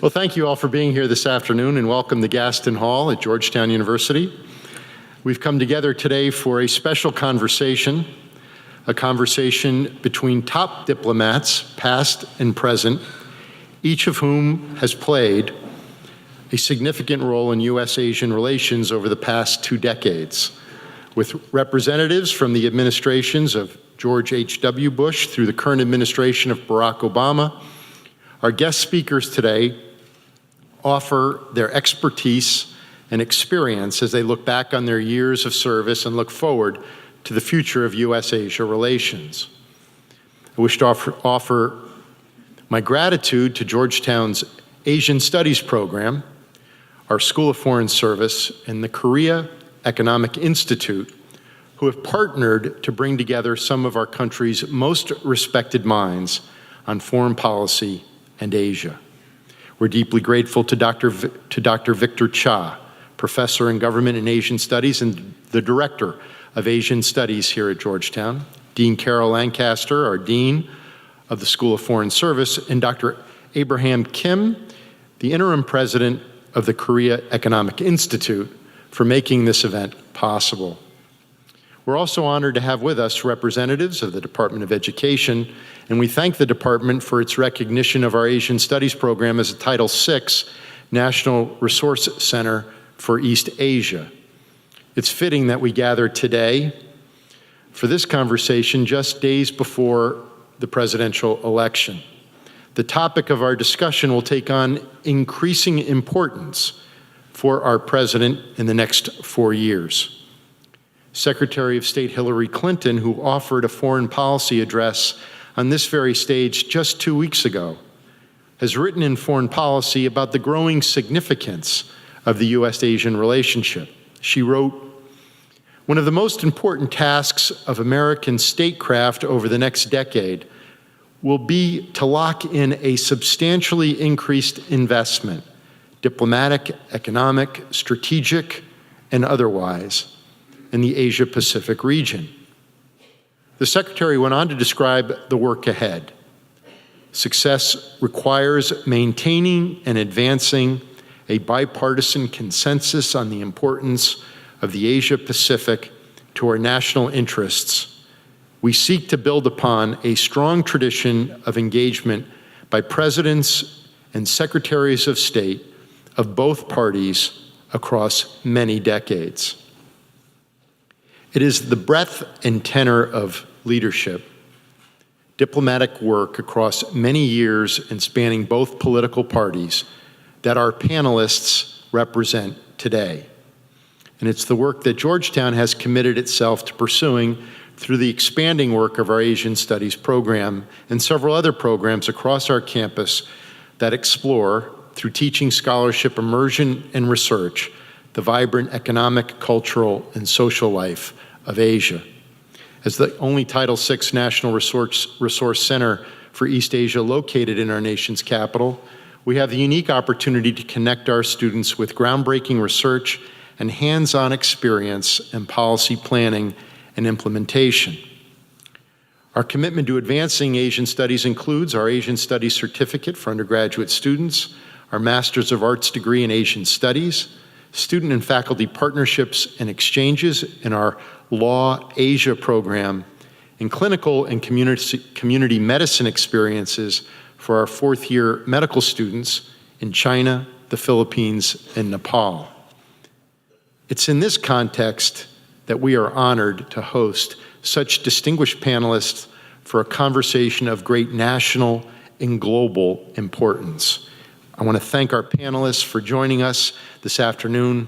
Well, thank you all for being here this afternoon, and welcome to Gaston Hall at Georgetown University. We've come together today for a special conversation, a conversation between top diplomats, past and present, each of whom has played a significant role in U.S.-Asian relations over the past 2 decades, with representatives from the administrations of George H.W. Bush through the current administration of Barack Obama. Our guest speakers today offer their expertise and experience as they look back on their years of service and look forward to the future of U.S.-Asia relations. I wish to offer my gratitude to Georgetown's Asian Studies program, our School of Foreign Service, and the Korea Economic Institute, who have partnered to bring together some of our country's most respected minds on foreign policy and Asia. We're deeply grateful to Dr. Victor Cha, Professor in Government and Asian Studies and the Director of Asian Studies here at Georgetown, Dean Carol Lancaster, our Dean of the School of Foreign Service, and Dr. Abraham Kim, the Interim President of the Korea Economic Institute, for making this event possible. We're also honored to have with us representatives of the Department of Education, and we thank the department for its recognition of our Asian Studies program as a Title VI National Resource Center for East Asia. It's fitting that we gather today for this conversation just days before the presidential election. The topic of our discussion will take on increasing importance for our president in the next 4 years. Secretary of State Hillary Clinton, who offered a foreign policy address on this very stage just 2 weeks ago, has written in Foreign Policy about the growing significance of the U.S.-Asian relationship. She wrote, "One of the most important tasks of American statecraft over the next decade will be to lock in a substantially increased investment, diplomatic, economic, strategic, and otherwise, in the Asia-Pacific region." The Secretary went on to describe the work ahead. Success requires maintaining and advancing a bipartisan consensus on the importance of the Asia-Pacific to our national interests. We seek to build upon a strong tradition of engagement by presidents and secretaries of state of both parties across many decades. It is the breadth and tenor of leadership, diplomatic work across many years and spanning both political parties that our panelists represent today. And it's the work that Georgetown has committed itself to pursuing through the expanding work of our Asian Studies program and several other programs across our campus that explore, through teaching, scholarship, immersion, and research, the vibrant economic, cultural, and social life of Asia. As the only Title VI National Resource Center for East Asia located in our nation's capital, we have the unique opportunity to connect our students with groundbreaking research and hands-on experience in policy planning and implementation. Our commitment to advancing Asian Studies includes our Asian Studies Certificate for undergraduate students, our Masters of Arts degree in Asian Studies, student and faculty partnerships and exchanges in our Law Asia program, and clinical and community medicine experiences for our 4th-year medical students in China, the Philippines, and Nepal. It's in this context that we are honored to host such distinguished panelists for a conversation of great national and global importance. I want to thank our panelists for joining us this afternoon,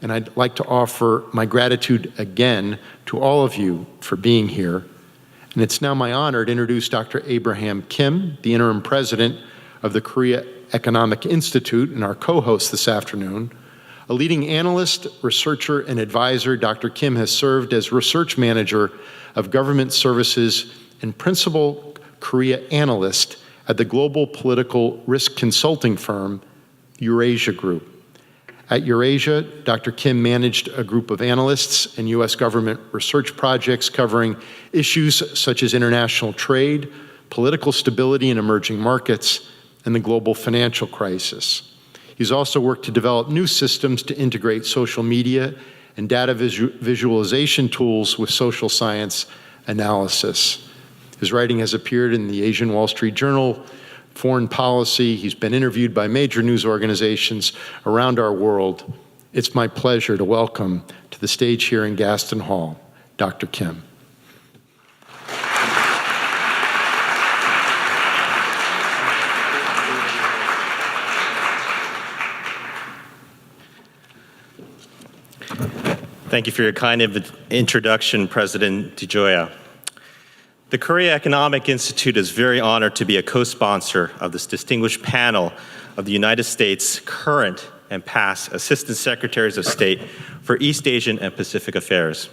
and I'd like to offer my gratitude again to all of you for being here. And it's now my honor to introduce Dr. Abraham Kim, the Interim President of the Korea Economic Institute and our co-host this afternoon. A leading analyst, researcher, and advisor, Dr. Kim has served as Research Manager of Government Services and Principal Korea Analyst at the global political risk consulting firm, Eurasia Group. At Eurasia, Dr. Kim managed a group of analysts and U.S. government research projects covering issues such as international trade, political stability in emerging markets, and the global financial crisis. He's also worked to develop new systems to integrate social media and data visualization tools with social science analysis. His writing has appeared in the Asian Wall Street Journal, Foreign Policy. He's been interviewed by major news organizations around our world. It's my pleasure to welcome to the stage here in Gaston Hall, Dr. Kim. Thank you for your kind introduction, President DeGioia. The Korea Economic Institute is very honored to be a co-sponsor of this distinguished panel of the United States current and past Assistant Secretaries of State for East Asian and Pacific Affairs.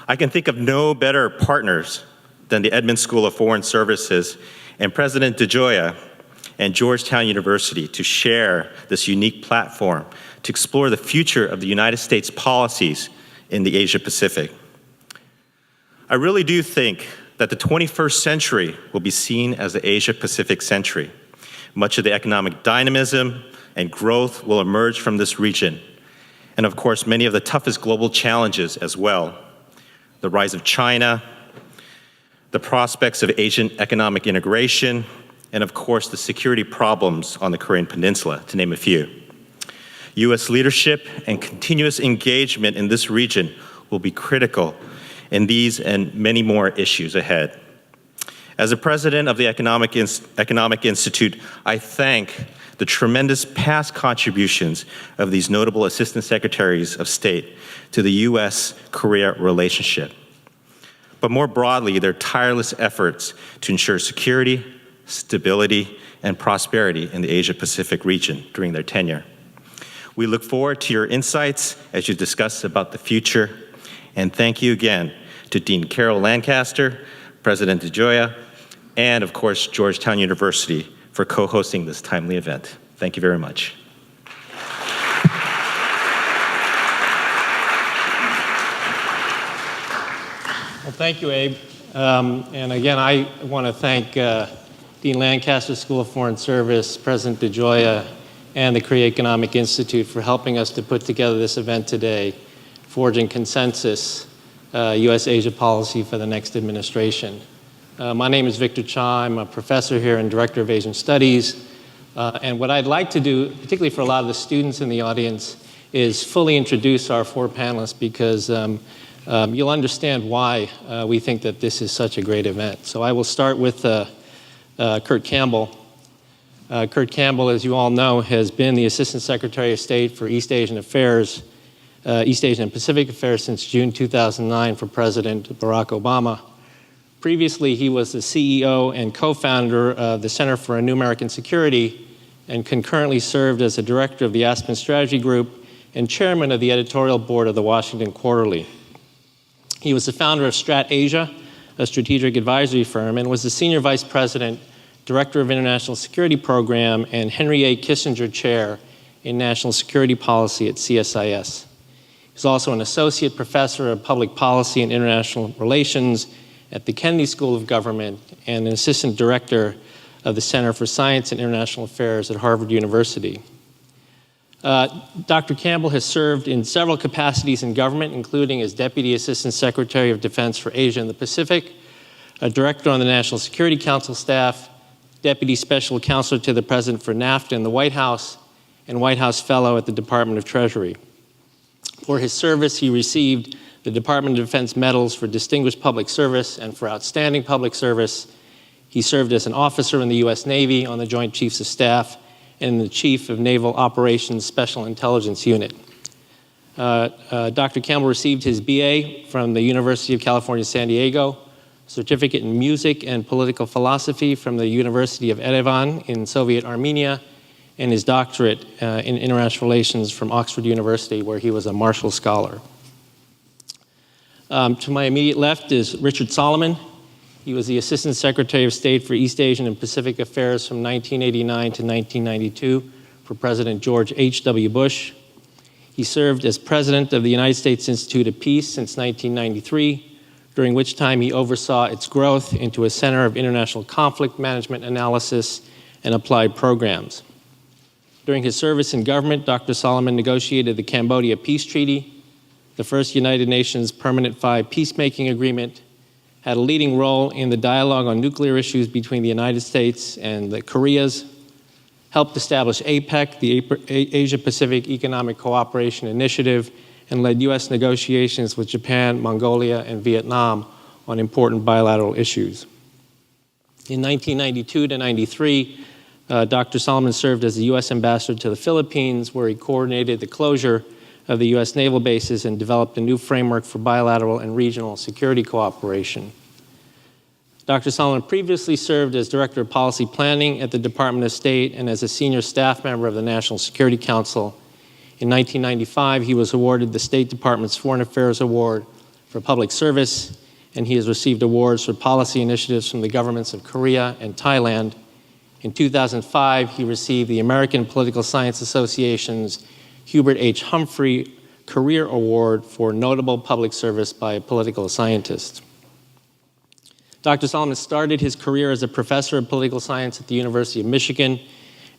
I can think of no better partners than the Edmund School of Foreign Services and President DeGioia and Georgetown University to share this unique platform to explore the future of the United States policies in the Asia Pacific. I really do think that the 21st century will be seen as the Asia Pacific century. Much of the economic dynamism and growth will emerge from this region. And of course, many of the toughest global challenges as well. The rise of China, the prospects of Asian economic integration, and of course, the security problems on the Korean Peninsula, to name a few. U.S. leadership and continuous engagement in this region will be critical in these and many more issues ahead. As the president of the Economic Institute, I thank the tremendous past contributions of these notable assistant secretaries of state to the U.S.-Korea relationship, but more broadly, their tireless efforts to ensure security, stability, and prosperity in the Asia-Pacific region during their tenure. We look forward to your insights as you discuss about the future, and thank you again to Dean Carol Lancaster, President DeGioia, and of course, Georgetown University for co-hosting this timely event. Thank you very much. Well, thank you, Abe. And again, I want to thank Dean Lancaster School of Foreign Service, President DeGioia, and the Korea Economic Institute for helping us to put together this event today, forging consensus U.S.-Asia policy for the next administration. My name is Victor Cha. I'm a professor here and Director of Asian Studies. And what I'd like to do, particularly for a lot of the students in the audience, is fully introduce our four panelists because you'll understand why we think that this is such a great event. So I will start with Kurt Campbell. Kurt Campbell, as you all know, has been the Assistant Secretary of State for East Asian Affairs, East Asian and Pacific Affairs since June 2009 for President Barack Obama. Previously, he was the CEO and co-founder of the Center for a New American Security and concurrently served as the director of the Aspen Strategy Group and chairman of the editorial board of the Washington Quarterly. He was the founder of Strat Asia, a strategic advisory firm, and was the senior vice president, director of International Security Program, and Henry A. Kissinger Chair in National Security Policy at CSIS. He's also an associate professor of public policy and international relations at the Kennedy School of Government and an assistant director of the Center for Science and International Affairs at Harvard University. Dr. Campbell has served in several capacities in government, including as Deputy Assistant Secretary of Defense for Asia and the Pacific, a director on the National Security Council staff, Deputy Special Counselor to the President for NAFTA in the White House, and White House Fellow at the Department of Treasury. For his service, he received the Department of Defense medals for Distinguished Public Service and for Outstanding Public Service. He served as an officer in the U.S. Navy on the Joint Chiefs of Staff and the Chief of Naval Operations Special Intelligence Unit. Dr. Campbell received his BA from the University of California, San Diego, certificate in music and political philosophy from the University of Yerevan in Soviet Armenia, and his doctorate in international relations from Oxford University, where he was a Marshall Scholar. To my immediate left is Richard Solomon. He was the Assistant Secretary of State for East Asian and Pacific Affairs from 1989 to 1992 for President George H.W. Bush. He served as President of the United States Institute of Peace since 1993, during which time he oversaw its growth into a center of international conflict management analysis and applied programs. During his service in government, Dr. Solomon negotiated the Cambodia Peace Treaty, the first United Nations Permanent 5 peacemaking agreement, had a leading role in the dialogue on nuclear issues between the United States and the Koreas, helped establish APEC, the Asia-Pacific Economic Cooperation Initiative, and led U.S. negotiations with Japan, Mongolia, and Vietnam on important bilateral issues. In 1992 to 93, Dr. Solomon served as the U.S. ambassador to the Philippines, where he coordinated the closure of the U.S. naval bases and developed a new framework for bilateral and regional security cooperation. Dr. Solomon previously served as Director of Policy Planning at the Department of State and as a senior staff member of the National Security Council. In 1995, he was awarded the State Department's Foreign Affairs Award for Public Service, and he has received awards for policy initiatives from the governments of Korea and Thailand. In 2005, he received the American Political Science Association's Hubert H. Humphrey Career Award for notable public service by a political scientist. Dr. Solomon started his career as a professor of political science at the University of Michigan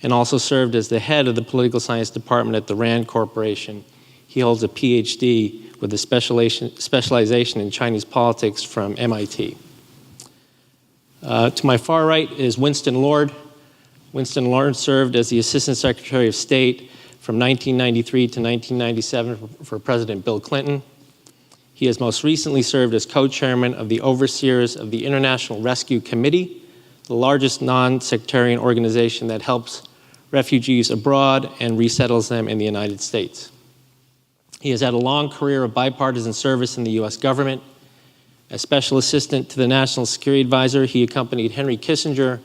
and also served as the head of the political science department at the RAND Corporation. He holds a PhD with a specialization in Chinese politics from MIT. To my far right is Winston Lord. Winston Lord served as the Assistant Secretary of State from 1993 to 1997 for President Bill Clinton. He has most recently served as co-chairman of the Overseers of the International Rescue Committee, the largest non-sectarian organization that helps refugees abroad and resettles them in the United States. He has had a long career of bipartisan service in the U.S. government. As special assistant to the National Security Advisor, he accompanied Henry Kissinger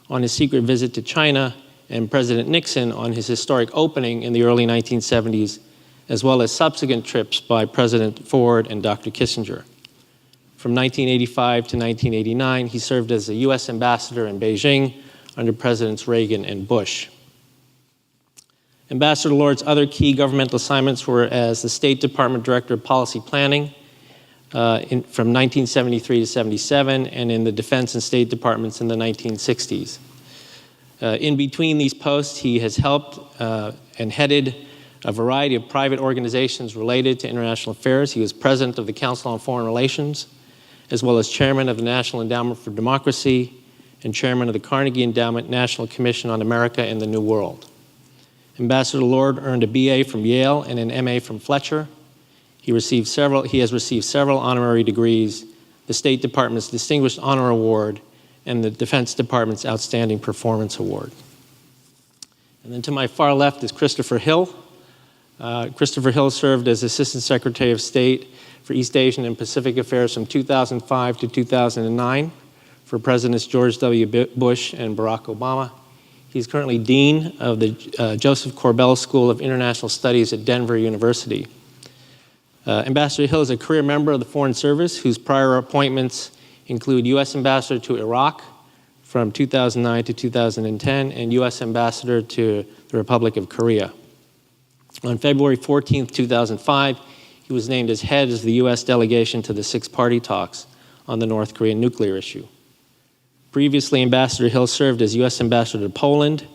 on his secret visit to China and President Nixon on his historic opening in the early 1970s, as well as subsequent trips by President Ford and Dr. Kissinger. From 1985 to 1989, he served as a U.S. ambassador in Beijing under Presidents Reagan and Bush. Ambassador Lord's other key governmental assignments were as the State Department Director of Policy Planning from 1973 to 77, and in the Defense and State Departments in the 1960s. In between these posts, he has helped and headed a variety of private organizations related to international affairs. He was president of the Council on Foreign Relations, as well as chairman of the National Endowment for Democracy and chairman of the Carnegie Endowment National Commission on America and the New World. Ambassador Lord earned a BA from Yale and an MA from Fletcher. He has received several honorary degrees, the State Department's Distinguished Honor Award, and the Defense Department's Outstanding Performance Award. And then to my far left is Christopher Hill. Christopher Hill served as Assistant Secretary of State for East Asian and Pacific Affairs from 2005 to 2009 for Presidents George W. Bush and Barack Obama. He's currently Dean of the Joseph Corbell School of International Studies at Denver University. Ambassador Hill is a career member of the Foreign Service whose prior appointments include U.S. Ambassador to Iraq from 2009 to 2010 and U.S. Ambassador to the Republic of Korea. On February 14, 2005, he was named as head of the U.S. delegation to the six-party talks on the North Korean nuclear issue. Previously, Ambassador Hill served as U.S. Ambassador to Poland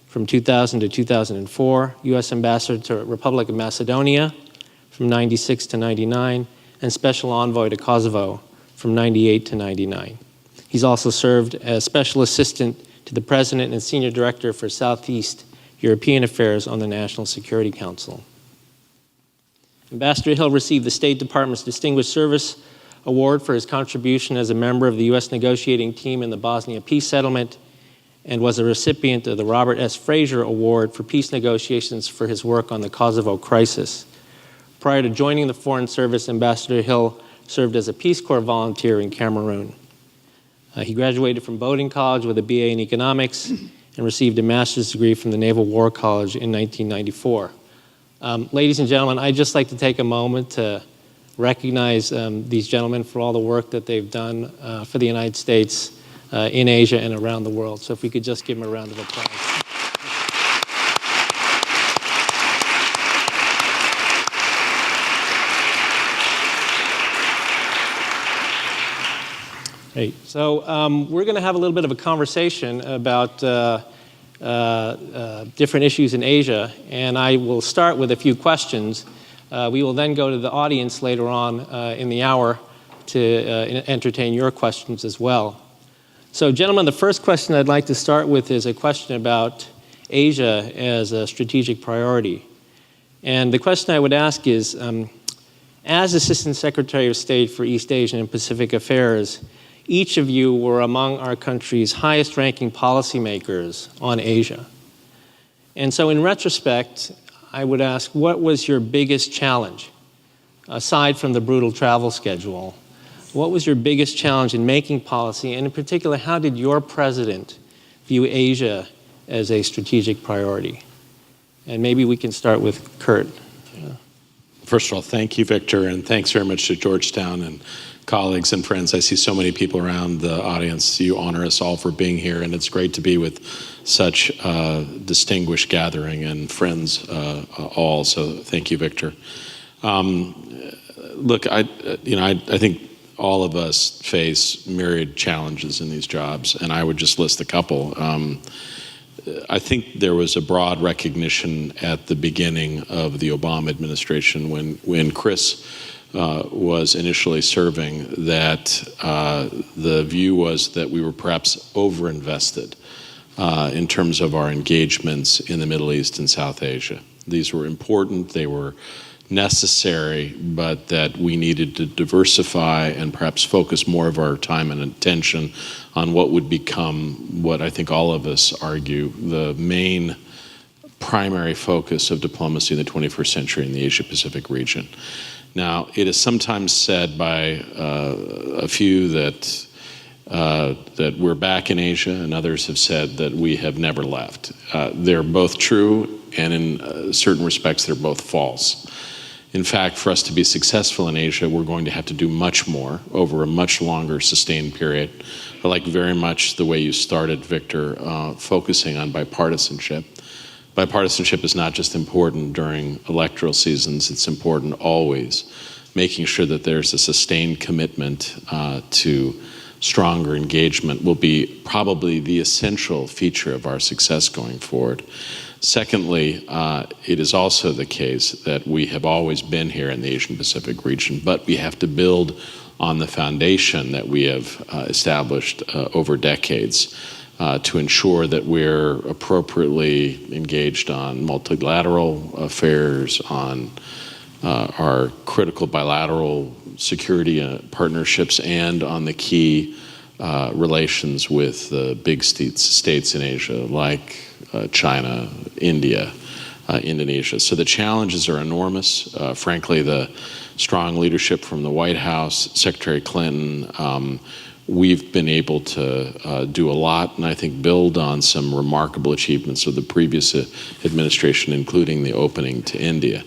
from 2000 to 2004, U.S. Ambassador to Republic of Macedonia from 96 to 99, and Special Envoy to Kosovo from 98 to 99. He's also served as Special Assistant to the President and Senior Director for Southeast European Affairs on the National Security Council. Ambassador Hill received the State Department's Distinguished Service Award for his contribution as a member of the U.S. negotiating team in the Bosnia peace settlement and was a recipient of the Robert S. Fraser Award for peace negotiations for his work on the Kosovo crisis. Prior to joining the Foreign Service, Ambassador Hill served as a Peace Corps volunteer in Cameroon. He graduated from Bowdoin College with a BA in economics and received a master's degree from the Naval War College in 1994. Ladies and gentlemen, I'd just like to take a moment to recognize these gentlemen for all the work that they've done for the United States, in Asia, and around the world. So if we could just give them a round of applause. Great. So we're going to have a little bit of a conversation about different issues in Asia, and I will start with a few questions. We will then go to the audience later on in the hour to entertain your questions as well. So, gentlemen, the first question I'd like to start with is a question about Asia as a strategic priority. And the question I would ask is, as Assistant Secretary of State for East Asian and Pacific Affairs, each of you were among our country's highest-ranking policymakers on Asia. And so in retrospect, I would ask, what was your biggest challenge, aside from the brutal travel schedule? What was your biggest challenge in making policy, and in particular, how did your president view Asia as a strategic priority? And maybe we can start with Kurt. First of all, thank you, Victor, and thanks very much to Georgetown and colleagues and friends. I see so many people around the audience. You honor us all for being here, and it's great to be with such a distinguished gathering and friends all. So thank you, Victor. Look, I think all of us face myriad challenges in these jobs, and I would just list a couple. I think there was a broad recognition at the beginning of the Obama administration when Chris was initially serving that the view was that we were perhaps overinvested in terms of our engagements in the Middle East and South Asia. These were important, they were necessary, but that we needed to diversify and perhaps focus more of our time and attention on what would become, what I think all of us argue, the main primary focus of diplomacy in the 21st century in the Asia-Pacific region. Now, it is sometimes said by a few that we're back in Asia, and others have said that we have never left. They're both true, and in certain respects, they're both false. In fact, for us to be successful in Asia, we're going to have to do much more over a much longer sustained period. I like very much the way you started, Victor, focusing on bipartisanship. Bipartisanship is not just important during electoral seasons, it's important always, making sure that there's a sustained commitment to stronger engagement will be probably the essential feature of our success going forward. Secondly, it is also the case that we have always been here in the Asian Pacific region, but we have to build on the foundation that we have established over decades to ensure that we're appropriately engaged on multilateral affairs, on our critical bilateral security partnerships, and on the key relations with the big states in Asia, like China, India, Indonesia. So the challenges are enormous. Frankly, the strong leadership from the White House, Secretary Clinton, we've been able to do a lot, and I think build on some remarkable achievements of the previous administration, including the opening to India.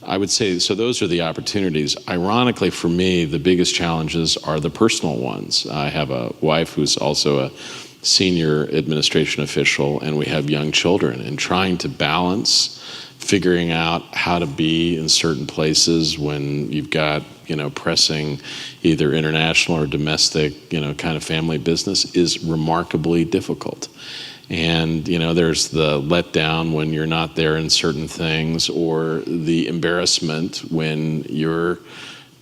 I would say, so those are the opportunities. Ironically, for me, the biggest challenges are the personal ones. I have a wife who's also a senior administration official, and we have young children, and trying to balance figuring out how to be in certain places when you've got, pressing either international or domestic, kind of family business is remarkably difficult. And, there's the letdown when you're not there in certain things, or the embarrassment when your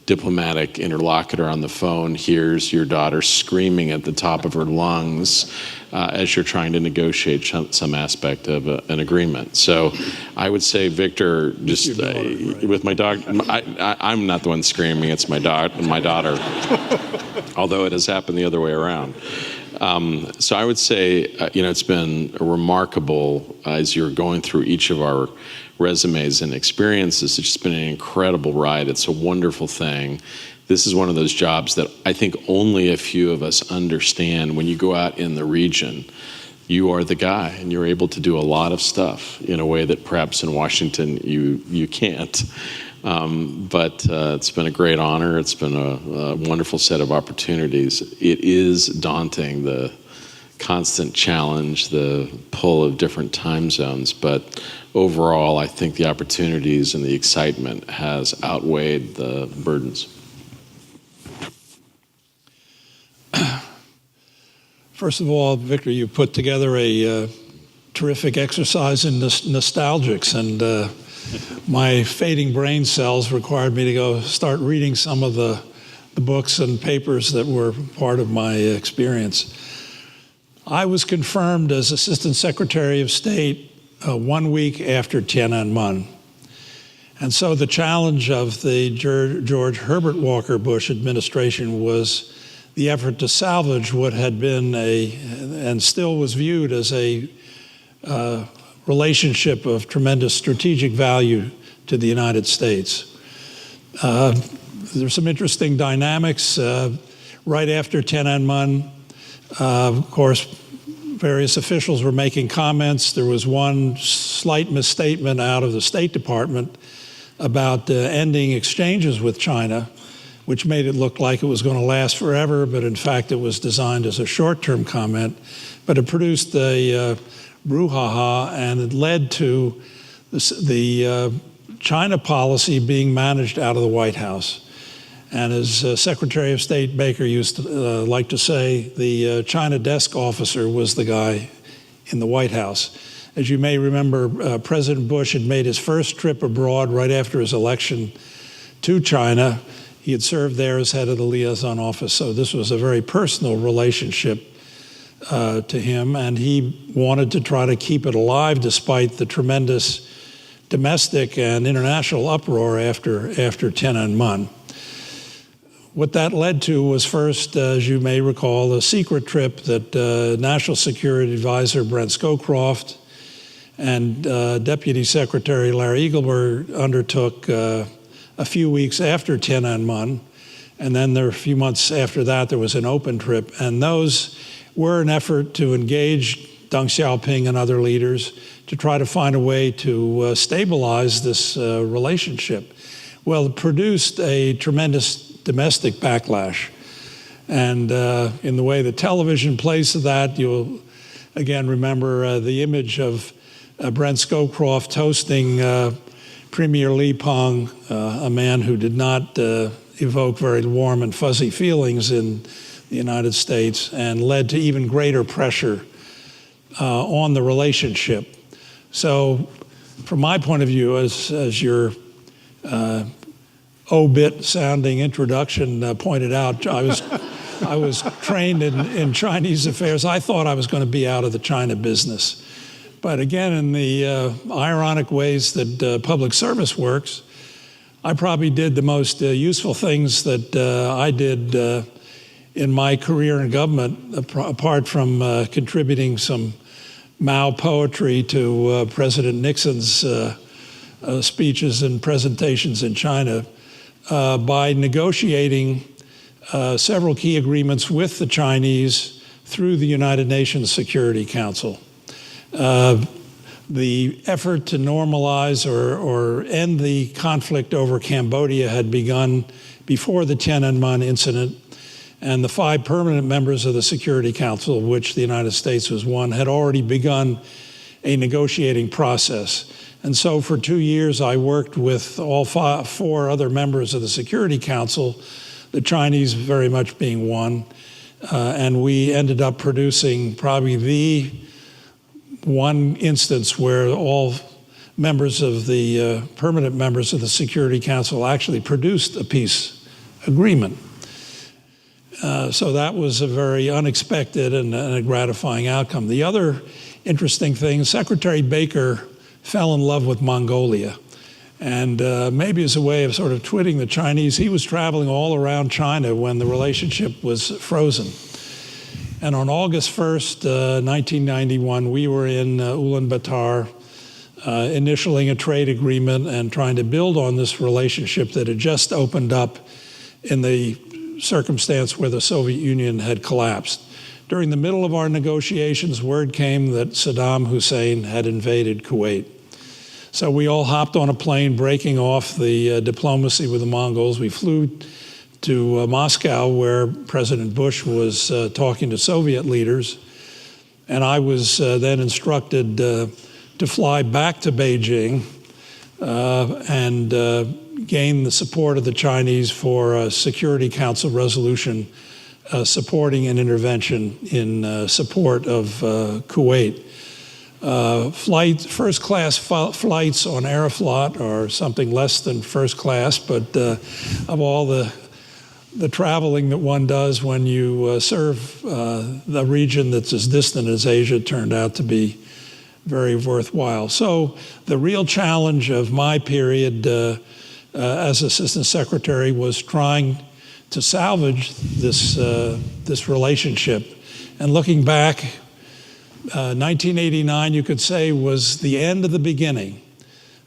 diplomatic interlocutor on the phone hears your daughter screaming at the top of her lungs as you're trying to negotiate some aspect of an agreement. So I would say, Victor, just with my dog, I'm not the one screaming, it's my daughter, although it has happened the other way around. So I would say, it's been remarkable as you're going through each of our resumes and experiences. It's just been an incredible ride. It's a wonderful thing. This is one of those jobs that I think only a few of us understand. When you go out in the region, you are the guy, and you're able to do a lot of stuff in a way that perhaps in Washington you can't. But it's been a great honor. It's been a wonderful set of opportunities. It is daunting, the constant challenge, the pull of different time zones, but overall, I think the opportunities and the excitement has outweighed the burdens. First of all, Victor, you put together a terrific exercise in nostalgics, and my fading brain cells required me to go start reading some of the books and papers that were part of my experience. I was confirmed as Assistant Secretary of State 1 week after Tiananmen. And so the challenge of the George Herbert Walker Bush administration was the effort to salvage what had been and still was viewed as a relationship of tremendous strategic value to the United States. There's some interesting dynamics. Right after Tiananmen, of course, various officials were making comments. There was one slight misstatement out of the State Department about ending exchanges with China, which made it look like it was going to last forever, but in fact it was designed as a short-term comment. But it produced a brouhaha, and it led to the China policy being managed out of the White House. And as Secretary of State Baker used to like to say, the China desk officer was the guy in the White House. As you may remember, President Bush had made his first trip abroad right after his election to China. He had served there as head of the liaison office, so this was a very personal relationship to him, and he wanted to try to keep it alive despite the tremendous domestic and international uproar after Tiananmen. What that led to was first, as you may recall, a secret trip that National Security Advisor Brent Scowcroft and Deputy Secretary Larry Eagleburger undertook a few weeks after Tiananmen, and then a few months after that there was an open trip, and those were an effort to engage Deng Xiaoping and other leaders to try to find a way to stabilize this relationship. Well, it produced a tremendous domestic backlash, and in the way the television plays to that, you'll again remember the image of Brent Scowcroft hosting Premier Li Peng, a man who did not evoke very warm and fuzzy feelings in the United States, and led to even greater pressure on the relationship. So from my point of view, as your obit sounding introduction pointed out, I was trained in Chinese affairs. I thought I was going to be out of the China business. But again, in the ironic ways that public service works, I probably did the most useful things that I did in my career in government, apart from contributing some Mao poetry to President Nixon's speeches and presentations in China, by negotiating several key agreements with the Chinese through the United Nations Security Council. The effort to normalize or end the conflict over Cambodia had begun before the Tiananmen incident, and the 5 permanent members of the Security Council, of which the United States was one, had already begun a negotiating process. And so for 2 years, I worked with all 4 other members of the Security Council, the Chinese very much being one, and we ended up producing probably the one instance where all members of the permanent members of the Security Council actually produced a peace agreement. So that was a very unexpected and a gratifying outcome. The other interesting thing, Secretary Baker fell in love with Mongolia. And maybe as a way of sort of twitting the Chinese, he was traveling all around China when the relationship was frozen. And on August 1st, 1991, we were in Ulaanbaatar, initialing a trade agreement and trying to build on this relationship that had just opened up in the circumstance where the Soviet Union had collapsed. During the middle of our negotiations, word came that Saddam Hussein had invaded Kuwait. So we all hopped on a plane, breaking off the diplomacy with the Mongols. We flew to Moscow, where President Bush was talking to Soviet leaders. And I was then instructed to fly back to Beijing and gain the support of the Chinese for a Security Council resolution supporting an intervention in support of Kuwait. first-class flights on Aeroflot are something less than first class, but of all the traveling that one does when you serve the region that's as distant as Asia turned out to be very worthwhile. So the real challenge of my period as Assistant Secretary was trying to salvage this relationship. And looking back, 1989, you could say, was the end of the beginning.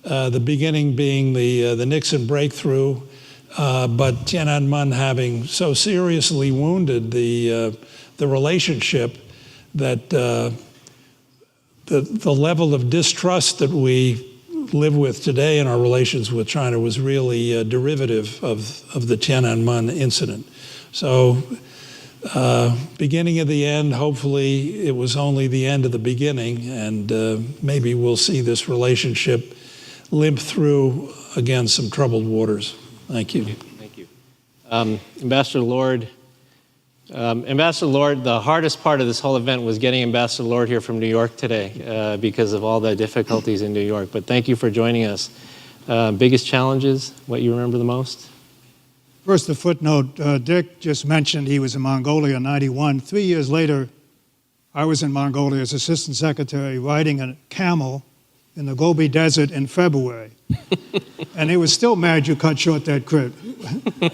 The beginning being the Nixon breakthrough, but Tiananmen having so seriously wounded the relationship that the level of distrust that we live with today in our relations with China was really derivative of the Tiananmen incident. So beginning of the end, hopefully it was only the end of the beginning, and maybe we'll see this relationship limp through, again, some troubled waters. Thank you. Thank you. Ambassador Lord, the hardest part of this whole event was getting Ambassador Lord here from New York today because of all the difficulties in New York. But thank you for joining us. Biggest challenges, what you remember the most? First, a footnote. Dick just mentioned he was in Mongolia in '91. 3 years later, I was in Mongolia as Assistant Secretary riding a camel in the Gobi Desert in February. And he was still mad you cut short that trip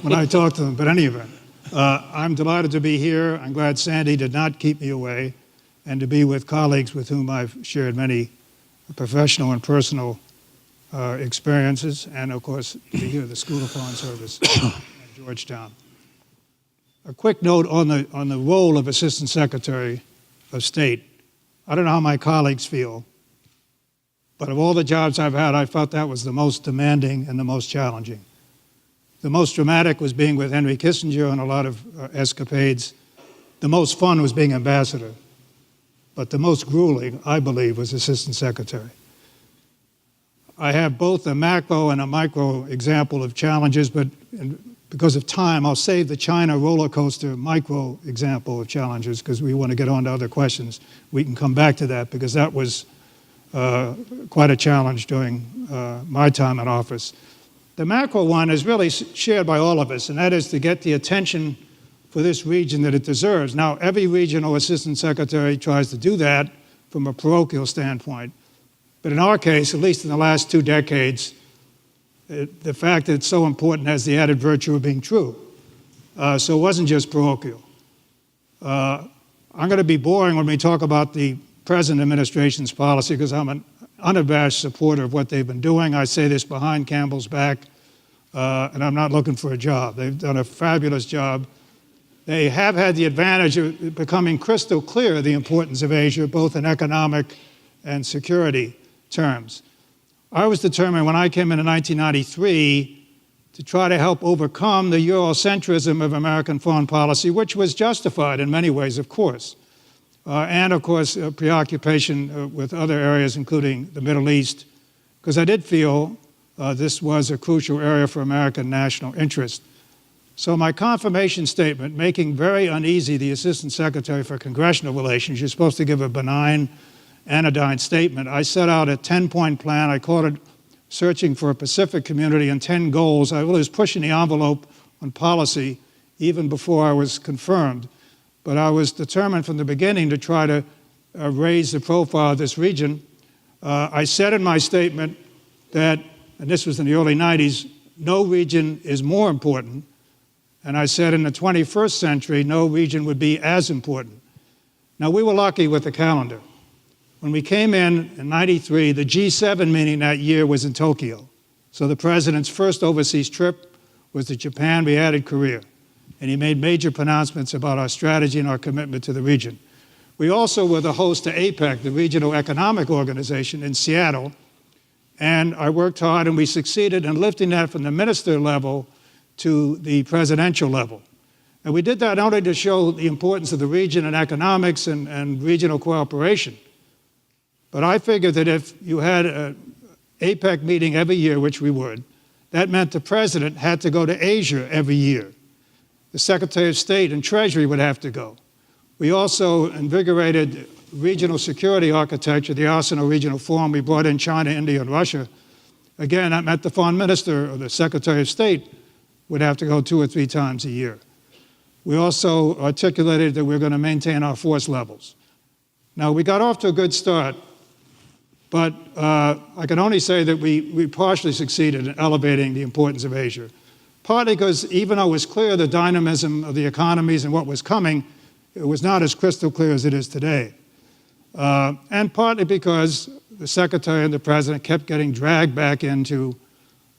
when I talked to him. But any event, I'm delighted to be here. I'm glad Sandy did not keep me away, and to be with colleagues with whom I've shared many professional and personal experiences, and of course, to be here at the School of Foreign Service at Georgetown. A quick note on the role of Assistant Secretary of State. I don't know how my colleagues feel, but of all the jobs I've had, I felt that was the most demanding and the most challenging. The most dramatic was being with Henry Kissinger on a lot of escapades. The most fun was being ambassador. But the most grueling, I believe, was Assistant Secretary. I have both a macro and a micro example of challenges, but because of time, I'll save the China roller coaster micro example of challenges because we want to get on to other questions. We can come back to that because that was quite a challenge during my time in office. The macro one is really shared by all of us, and that is to get the attention for this region that it deserves. Now, every regional assistant secretary tries to do that from a parochial standpoint. But in our case, at least in the last 2 decades, the fact that it's so important has the added virtue of being true. So it wasn't just parochial. I'm going to be boring when we talk about the present administration's policy because I'm an unabashed supporter of what they've been doing. I say this behind Campbell's back, and I'm not looking for a job. They've done a fabulous job. They have had the advantage of becoming crystal clear the importance of Asia, both in economic and security terms. I was determined when I came in 1993 to try to help overcome the Eurocentrism of American foreign policy, which was justified in many ways, of course. And of course, preoccupation with other areas, including the Middle East, because I did feel this was a crucial area for American national interest. So my confirmation statement, making very uneasy the Assistant Secretary for Congressional Relations, you're supposed to give a benign, anodyne statement. I set out a 10-point plan. I called it Searching for a Pacific Community and 10 Goals. I was pushing the envelope on policy even before I was confirmed. But I was determined from the beginning to try to raise the profile of this region. I said in my statement that, and this was in the early 90s, no region is more important. And I said in the 21st century, no region would be as important. Now, we were lucky with the calendar. When we came in 93, the G7 meeting that year was in Tokyo. So the president's first overseas trip was to Japan. We added Korea. And he made major pronouncements about our strategy and our commitment to the region. We also were the host to APEC, the Regional Economic Organization in Seattle. And I worked hard, and we succeeded in lifting that from the minister level to the presidential level. And we did that not only to show the importance of the region and economics and regional cooperation, but I figured that if you had an APEC meeting every year, which we would, that meant the president had to go to Asia every year. The Secretary of State and Treasury would have to go. We also invigorated regional security architecture, the Arsenal Regional Forum, we brought in China, India, and Russia. Again, that meant the foreign minister or the secretary of state would have to go 2 or 3 times a year. We also articulated that we're going to maintain our force levels. Now, we got off to a good start, but I can only say that we partially succeeded in elevating the importance of Asia. Partly because even though it was clear the dynamism of the economies and what was coming, it was not as crystal clear as it is today. And partly because the secretary and the president kept getting dragged back into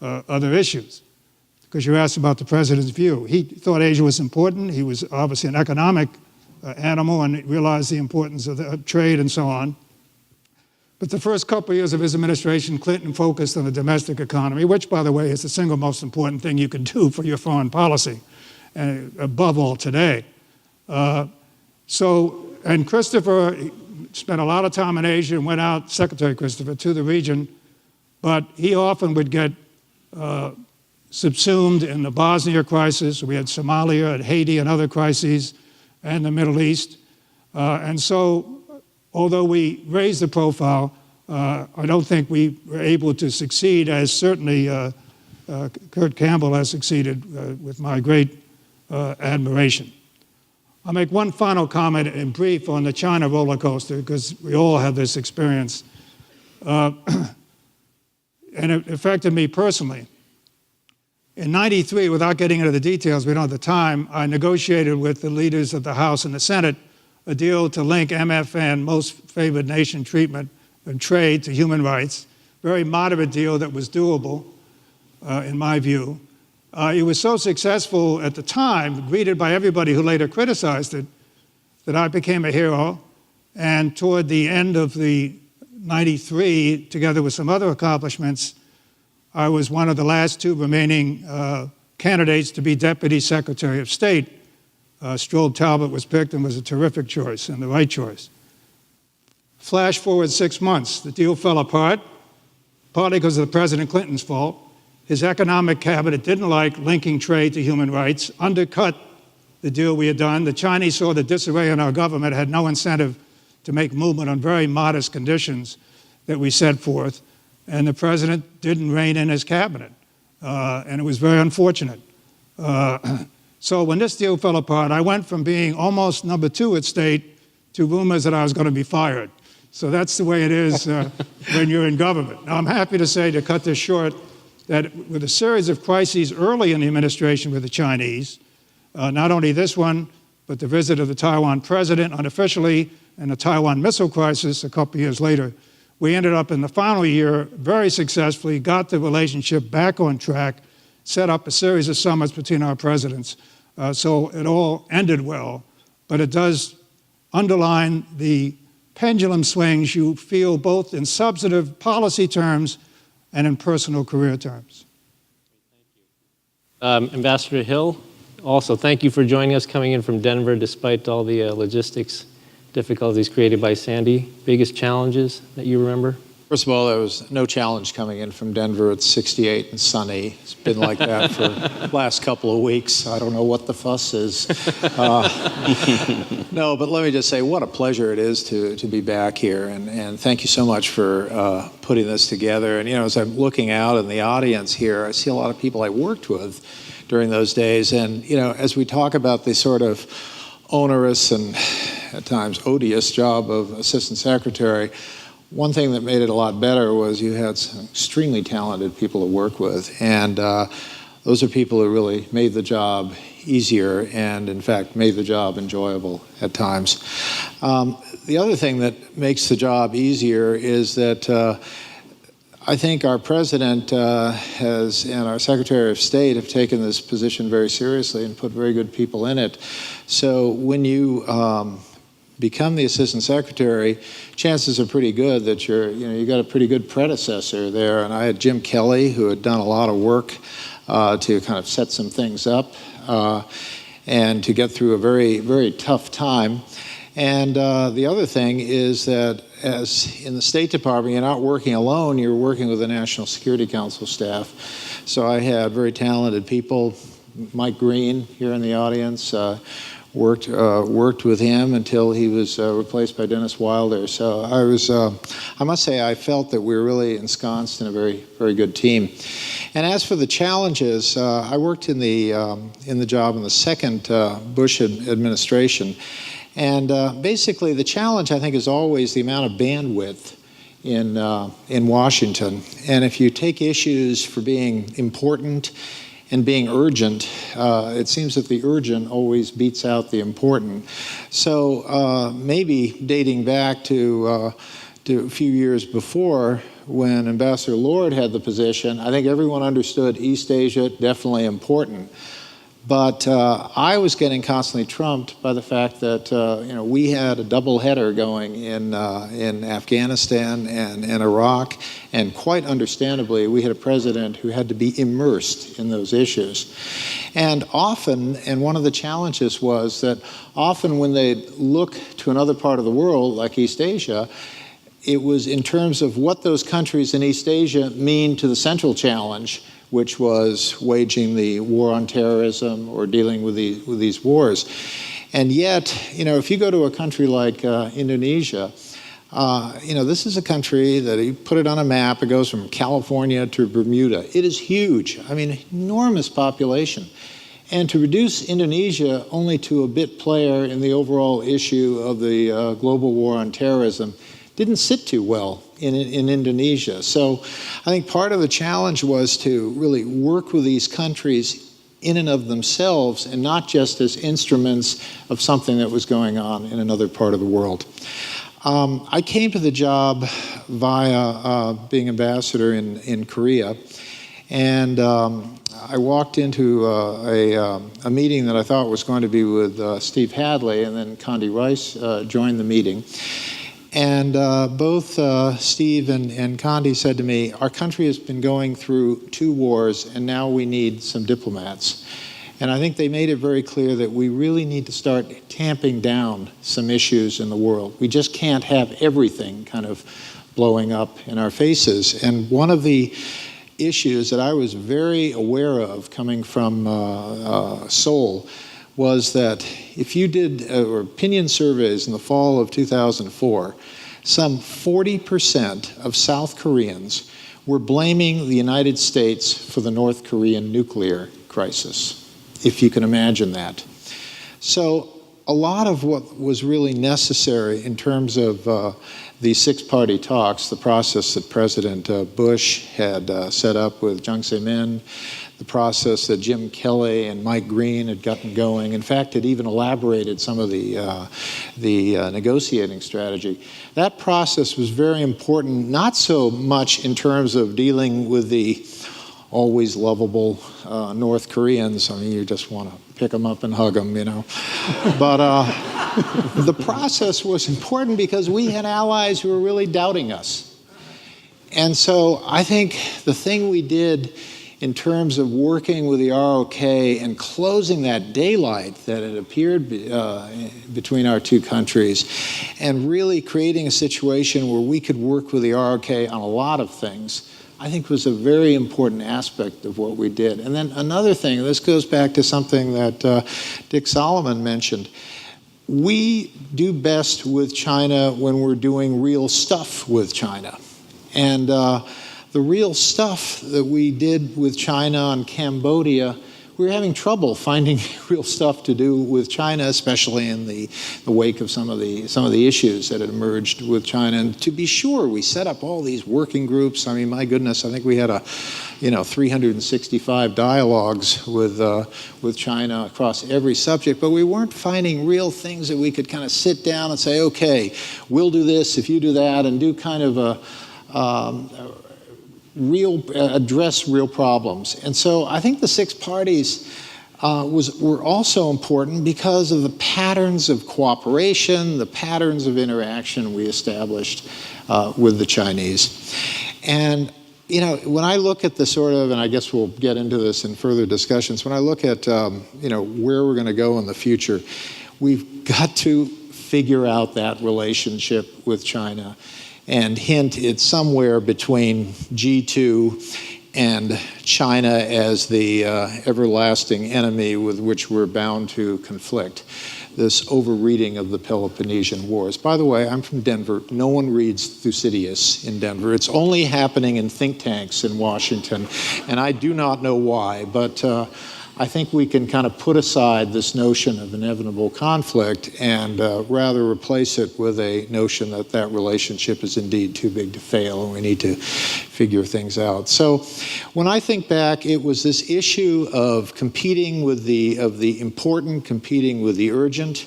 other issues. Because you asked about the president's view. He thought Asia was important. He was obviously an economic animal and realized the importance of the trade and so on. But the first couple of years of his administration, Clinton focused on the domestic economy, which, by the way, is the single most important thing you can do for your foreign policy, and above all today. And Christopher spent a lot of time in Asia and went out, Secretary Christopher, to the region, but he often would get subsumed in the Bosnia crisis. We had Somalia and Haiti and other crises, and the Middle East. And so, although we raised the profile, I don't think we were able to succeed, as certainly Kurt Campbell has succeeded with my great admiration. I'll make one final comment in brief on the China roller coaster, because we all have this experience. And it affected me personally. In '93, without getting into the details, we don't have the time, I negotiated with the leaders of the House and the Senate a deal to link MFN, most favored nation treatment, and trade to human rights. Very moderate deal that was doable, in my view. It was so successful at the time, greeted by everybody who later criticized it, that I became a hero. And toward the end of the '93, together with some other accomplishments, I was one of the last 2 remaining candidates to be Deputy Secretary of State. Stroll Talbot was picked and was a terrific choice and the right choice. Flash forward 6 months, the deal fell apart, partly because of President Clinton's fault. His economic cabinet didn't like linking trade to human rights, undercut the deal we had done. The Chinese saw the disarray in our government, had no incentive to make movement on very modest conditions that we set forth, and the president didn't rein in his cabinet, and it was very unfortunate. So when this deal fell apart, I went from being almost number 2 at state to rumors that I was going to be fired. So that's the way it is when you're in government. Now, I'm happy to say, to cut this short, that with a series of crises early in the administration with the Chinese, not only this one, but the visit of the Taiwan president unofficially and the Taiwan missile crisis a couple years later, we ended up in the final year very successfully, got the relationship back on track, set up a series of summits between our presidents. So it all ended well, but it does underline the pendulum swings you feel both in substantive policy terms and in personal career terms. Ambassador Hill, also thank you for joining us, coming in from Denver despite all the logistics difficulties created by Sandy. Biggest challenges that you remember? First of all, there was no challenge coming in from Denver. It's 68 and sunny. It's been like that for the last couple of weeks. I don't know what the fuss is. No, but let me just say what a pleasure it is to be back here. And thank you so much for putting this together. And, you know, as I'm looking out in the audience here, I see a lot of people I worked with during those days. And, you know, as we talk about the sort of onerous and at times odious job of assistant secretary, one thing that made it a lot better was you had some extremely talented people to work with, and those are people who really made the job easier and, in fact, made the job enjoyable at times. The other thing that makes the job easier is that I think our president and our Secretary of State have taken this position very seriously and put very good people in it. So when you become the assistant secretary, chances are pretty good that you got a pretty good predecessor there. And I had Jim Kelly, who had done a lot of work to kind of set some things up and to get through a very, very tough time. And the other thing is that as in the State Department, you're not working alone, you're working with the National Security Council staff. So I had very talented people, Mike Green here in the audience, worked with him until he was replaced by Dennis Wilder. So I must say, I felt that we were really ensconced in a very, very good team. And as for the challenges, I worked in the job in the second Bush administration. And basically, the challenge, I think, is always the amount of bandwidth in Washington. And if you take issues for being important and being urgent, it seems that the urgent always beats out the important. So maybe dating back to a few years before, when Ambassador Lord had the position, I think everyone understood East Asia, definitely important. But I was getting constantly trumped by the fact that we had a double header going in Afghanistan and Iraq, and quite understandably, we had a president who had to be immersed in those issues. And often, and one of the challenges was that often when they look to another part of the world, like East Asia, it was in terms of what those countries in East Asia mean to the central challenge, which was waging the war on terrorism or dealing with these wars. And yet, if you go to a country like Indonesia, this is a country that, you put it on a map, it goes from California to Bermuda. It is huge. I mean, enormous population. And to reduce Indonesia only to a bit player in the overall issue of the global war on terrorism didn't sit too well in Indonesia. So I think part of the challenge was to really work with these countries in and of themselves and not just as instruments of something that was going on in another part of the world. I came to the job via being ambassador in Korea, and I walked into a meeting that I thought was going to be with Steve Hadley, and then Condi Rice joined the meeting. And both Steve and Condi said to me, our country has been going through 2 wars, and now we need some diplomats. And I think they made it very clear that we really need to start tamping down some issues in the world. We just can't have everything kind of blowing up in our faces. And one of the issues that I was very aware of coming from Seoul was that if you did opinion surveys in the fall of 2004, some 40% of South Koreans were blaming the United States for the North Korean nuclear crisis, if you can imagine that. So a lot of what was really necessary in terms of the 6-party talks, the process that President Bush had set up with Jiang Zemin, the process that Jim Kelly and Mike Green had gotten going. In fact, it even elaborated some of the negotiating strategy. That process was very important, not so much in terms of dealing with the always lovable North Koreans. I mean, you just want to pick them up and hug them, But the process was important because we had allies who were really doubting us. And so I think the thing we did in terms of working with the ROK and closing that daylight that had appeared between our 2 countries, and really creating a situation where we could work with the ROK on a lot of things, I think was a very important aspect of what we did. And then another thing, this goes back to something that Dick Solomon mentioned, we do best with China when we're doing real stuff with China. And the real stuff that we did with China and Cambodia, we were having trouble finding real stuff to do with China, especially in the wake of some of the issues that had emerged with China. And to be sure, we set up all these working groups. I mean, my goodness, I think we had 365 dialogues with China across every subject, but we weren't finding real things that we could kind of sit down and say, okay, we'll do this if you do that, and do kind of address real problems. And so I think the 6 parties were also important because of the patterns of cooperation, the patterns of interaction we established with the Chinese. And when I look at the sort of, and I guess we'll get into this in further discussions, when I look at where we're going to go in the future, we've got to figure out that relationship with China. And hint, it's somewhere between G2 and China as the everlasting enemy with which we're bound to conflict. this overreading of the Peloponnesian Wars. By the way, I'm from Denver. No one reads Thucydides in Denver. It's only happening in think tanks in Washington, and I do not know why, but I think we can kind of put aside this notion of inevitable conflict and rather replace it with a notion that that relationship is indeed too big to fail and we need to figure things out. So when I think back, it was this issue of competing with the important, competing with the urgent,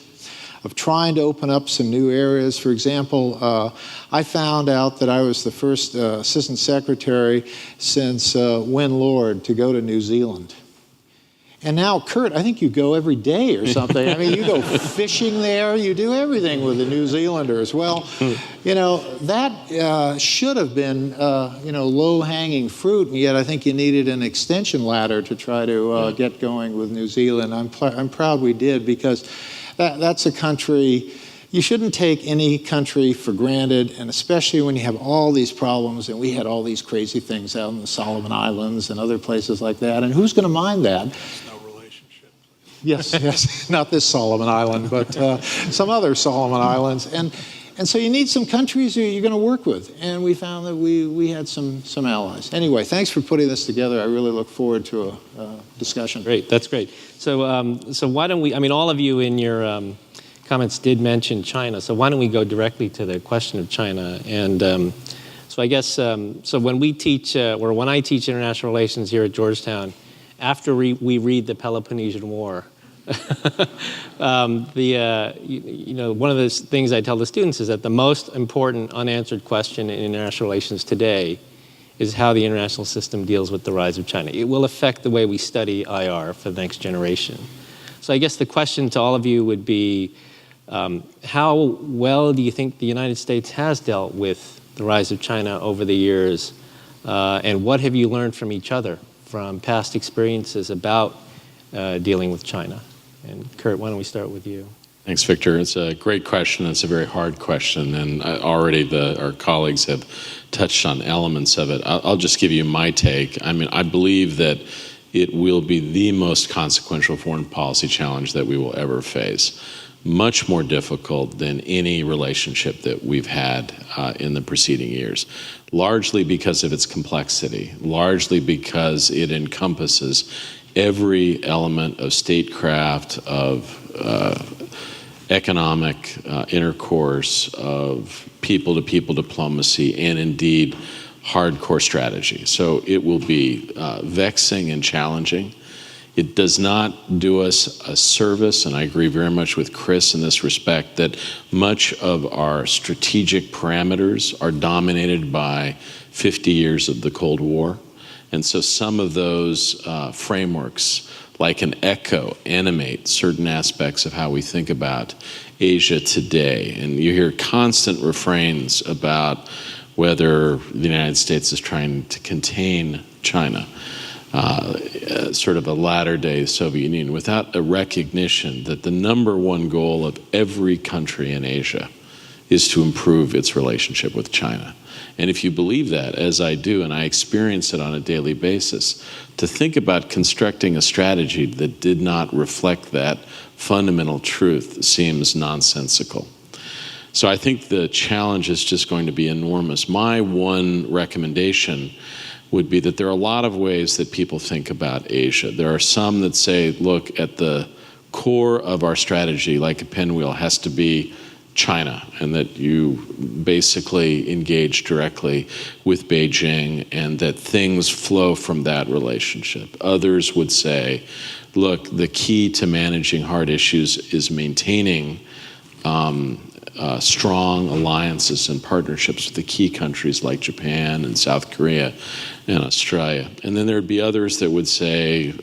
of trying to open up some new areas. For example, I found out that I was the first assistant secretary since Win Lord to go to New Zealand. And now, Kurt, I think you go every day or something. I mean, you go fishing there, you do everything with the New Zealanders. Well, you know, that should have been, you know, low-hanging fruit, and yet I think you needed an extension ladder to try to get going with New Zealand. I'm proud we did, because that's a country. You shouldn't take any country for granted, and especially when you have all these problems, and we had all these crazy things out in the Solomon Islands and other places like that, and who's going to mind that? No relationship. Yes, not this Solomon Island, but some other Solomon Islands. And so you need some countries who you're going to work with, and we found that we had some allies. Anyway, thanks for putting this together. I really look forward to a discussion. Great, that's great. So why don't we, I mean, all of you in your comments did mention China, so why don't we go directly to the question of China? And so I guess, so when we teach, or when I teach international relations here at Georgetown, after we read the Peloponnesian War, you know, one of the things I tell the students is that the most important unanswered question in international relations today is how the international system deals with the rise of China. It will affect the way we study IR for the next generation. So I guess the question to all of you would be, how well do you think the United States has dealt with the rise of China over the years? And what have you learned from each other, from past experiences about dealing with China? And Kurt, why don't we start with you? Thanks, Victor. It's a great question. It's a very hard question, and already our colleagues have touched on elements of it. I'll just give you my take. I mean, I believe that it will be the most consequential foreign policy challenge that we will ever face. Much more difficult than any relationship that we've had in the preceding years, largely because of its complexity, largely because it encompasses every element of statecraft, of economic intercourse, of people-to-people diplomacy, and indeed hardcore strategy. So it will be vexing and challenging. It does not do us a service, and I agree very much with Chris in this respect, that much of our strategic parameters are dominated by 50 years of the Cold War. And so some of those frameworks, like an echo, animate certain aspects of how we think about Asia today. And you hear constant refrains about whether the United States is trying to contain China. Sort of a latter-day Soviet Union, without a recognition that the number one goal of every country in Asia is to improve its relationship with China. And if you believe that, as I do, and I experience it on a daily basis, to think about constructing a strategy that did not reflect that fundamental truth seems nonsensical. So I think the challenge is just going to be enormous. My one recommendation would be that there are a lot of ways that people think about Asia. There are some that say, look, at the core of our strategy, like a pinwheel, has to be China, and that you basically engage directly with Beijing and that things flow from that relationship. Others would say, look, the key to managing hard issues is maintaining strong alliances and partnerships with the key countries like Japan and South Korea and Australia. And then there'd be others that would say,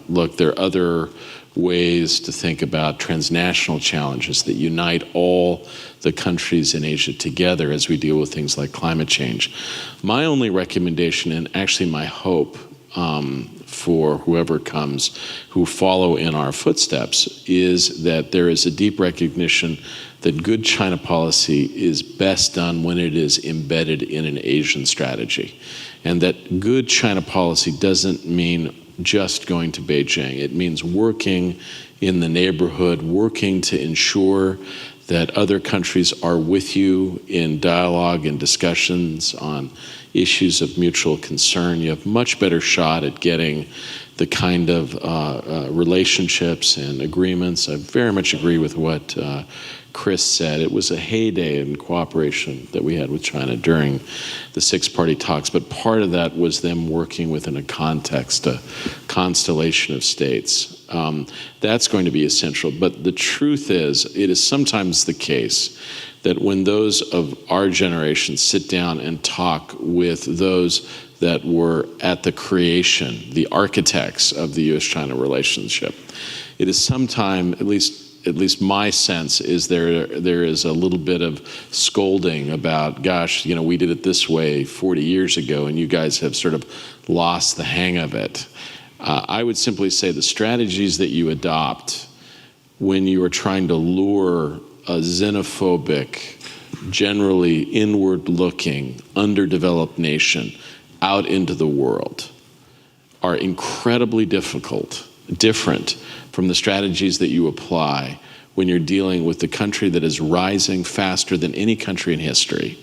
look, there are other ways to think about transnational challenges that unite all the countries in Asia together as we deal with things like climate change. My only recommendation, and actually my hope for whoever comes who follow in our footsteps, is that there is a deep recognition that good China policy is best done when it is embedded in an Asian strategy. And that good China policy doesn't mean just going to Beijing. It means working in the neighborhood, working to ensure that other countries are with you in dialogue and discussions on issues of mutual concern. You have much better shot at getting the kind of relationships and agreements. I very much agree with what Chris said. It was a heyday in cooperation that we had with China during the six-party talks, but part of that was them working within a context, a constellation of states. That's going to be essential, but the truth is, it is sometimes the case that when those of our generation sit down and talk with those that were at the creation, the architects of the U.S.-China relationship, it is sometimes, at least my sense is there is a little bit of scolding about, gosh, we did it this way 40 years ago and you guys have sort of lost the hang of it. I would simply say the strategies that you adopt when you are trying to lure a xenophobic, generally inward-looking, underdeveloped nation out into the world are incredibly different from the strategies that you apply when you're dealing with the country that is rising faster than any country in history,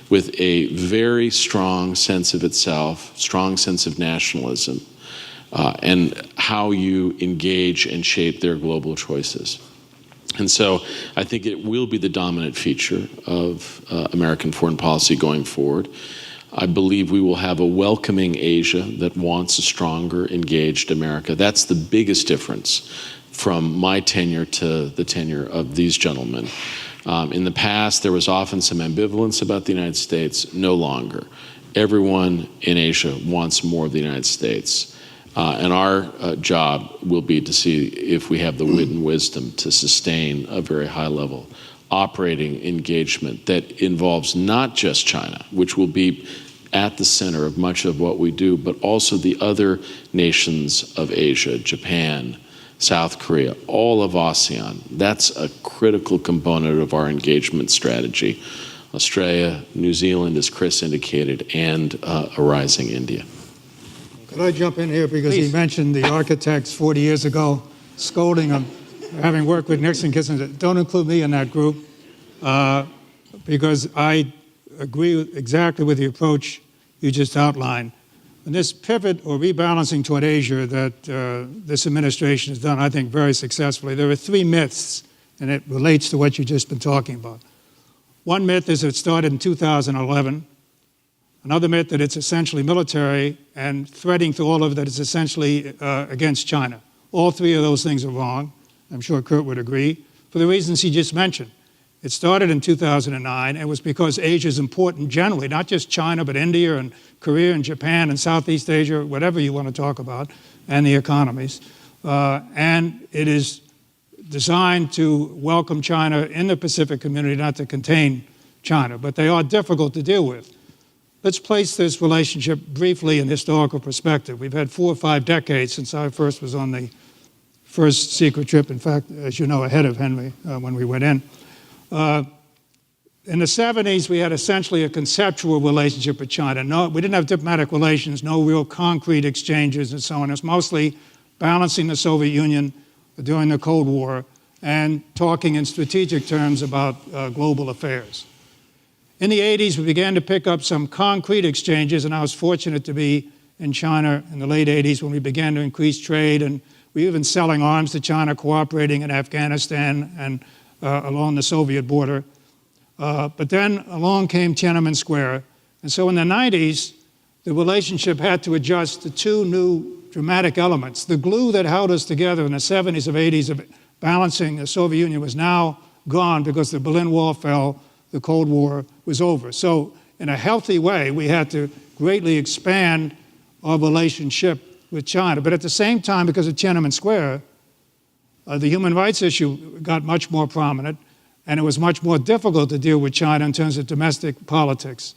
with a very strong sense of itself, strong sense of nationalism, and how you engage and shape their global choices. And so I think it will be the dominant feature of American foreign policy going forward. I believe we will have a welcoming Asia that wants a stronger, engaged America. That's the biggest difference from my tenure to the tenure of these gentlemen. In the past, there was often some ambivalence about the United States. No longer. Everyone in Asia wants more of the United States. And our job will be to see if we have the wit and wisdom to sustain a very high level operating engagement that involves not just China, which will be at the center of much of what we do, but also the other nations of Asia, Japan, South Korea, all of ASEAN. That's a critical component of our engagement strategy. Australia, New Zealand, as Chris indicated, and a rising India. Could I jump in here because Please. he mentioned the architects 40 years ago scolding them, having worked with Nixon, Kissinger. Don't include me in that group because I agree exactly with the approach you just outlined. And this pivot or rebalancing toward Asia that this administration has done, I think, very successfully. There are three myths, and it relates to what you've just been talking about. One myth is it started in 2011. Another myth that it's essentially military, and threading through all of that it's essentially against China. All three of those things are wrong. I'm sure Kurt would agree, for the reasons he just mentioned. It started in 2009. It was because Asia is important generally, not just China, but India and Korea and Japan and Southeast Asia, whatever you want to talk about, and the economies. And it is designed to welcome China in the Pacific community, not to contain China, but they are difficult to deal with. Let's place this relationship briefly in historical perspective. We've had 4 or 5 decades since I first was on the first secret trip, in fact, as you know, ahead of Henry when we went in. In the 70s, we had essentially a conceptual relationship with China. No, we didn't have diplomatic relations, no real concrete exchanges and so on. It was mostly balancing the Soviet Union during the Cold War and talking in strategic terms about global affairs. In the 80s, we began to pick up some concrete exchanges, and I was fortunate to be in China in the late 80s when we began to increase trade, and we were even selling arms to China, cooperating in Afghanistan and along the Soviet border. But then along came Tiananmen Square, and so in the 90s, the relationship had to adjust to 2 new dramatic elements. The glue that held us together in the 70s and 80s of balancing the Soviet Union was now gone because the Berlin Wall fell, the Cold War was over. So in a healthy way, we had to greatly expand our relationship with China. But at the same time, because of Tiananmen Square, the human rights issue got much more prominent, and it was much more difficult to deal with China in terms of domestic politics.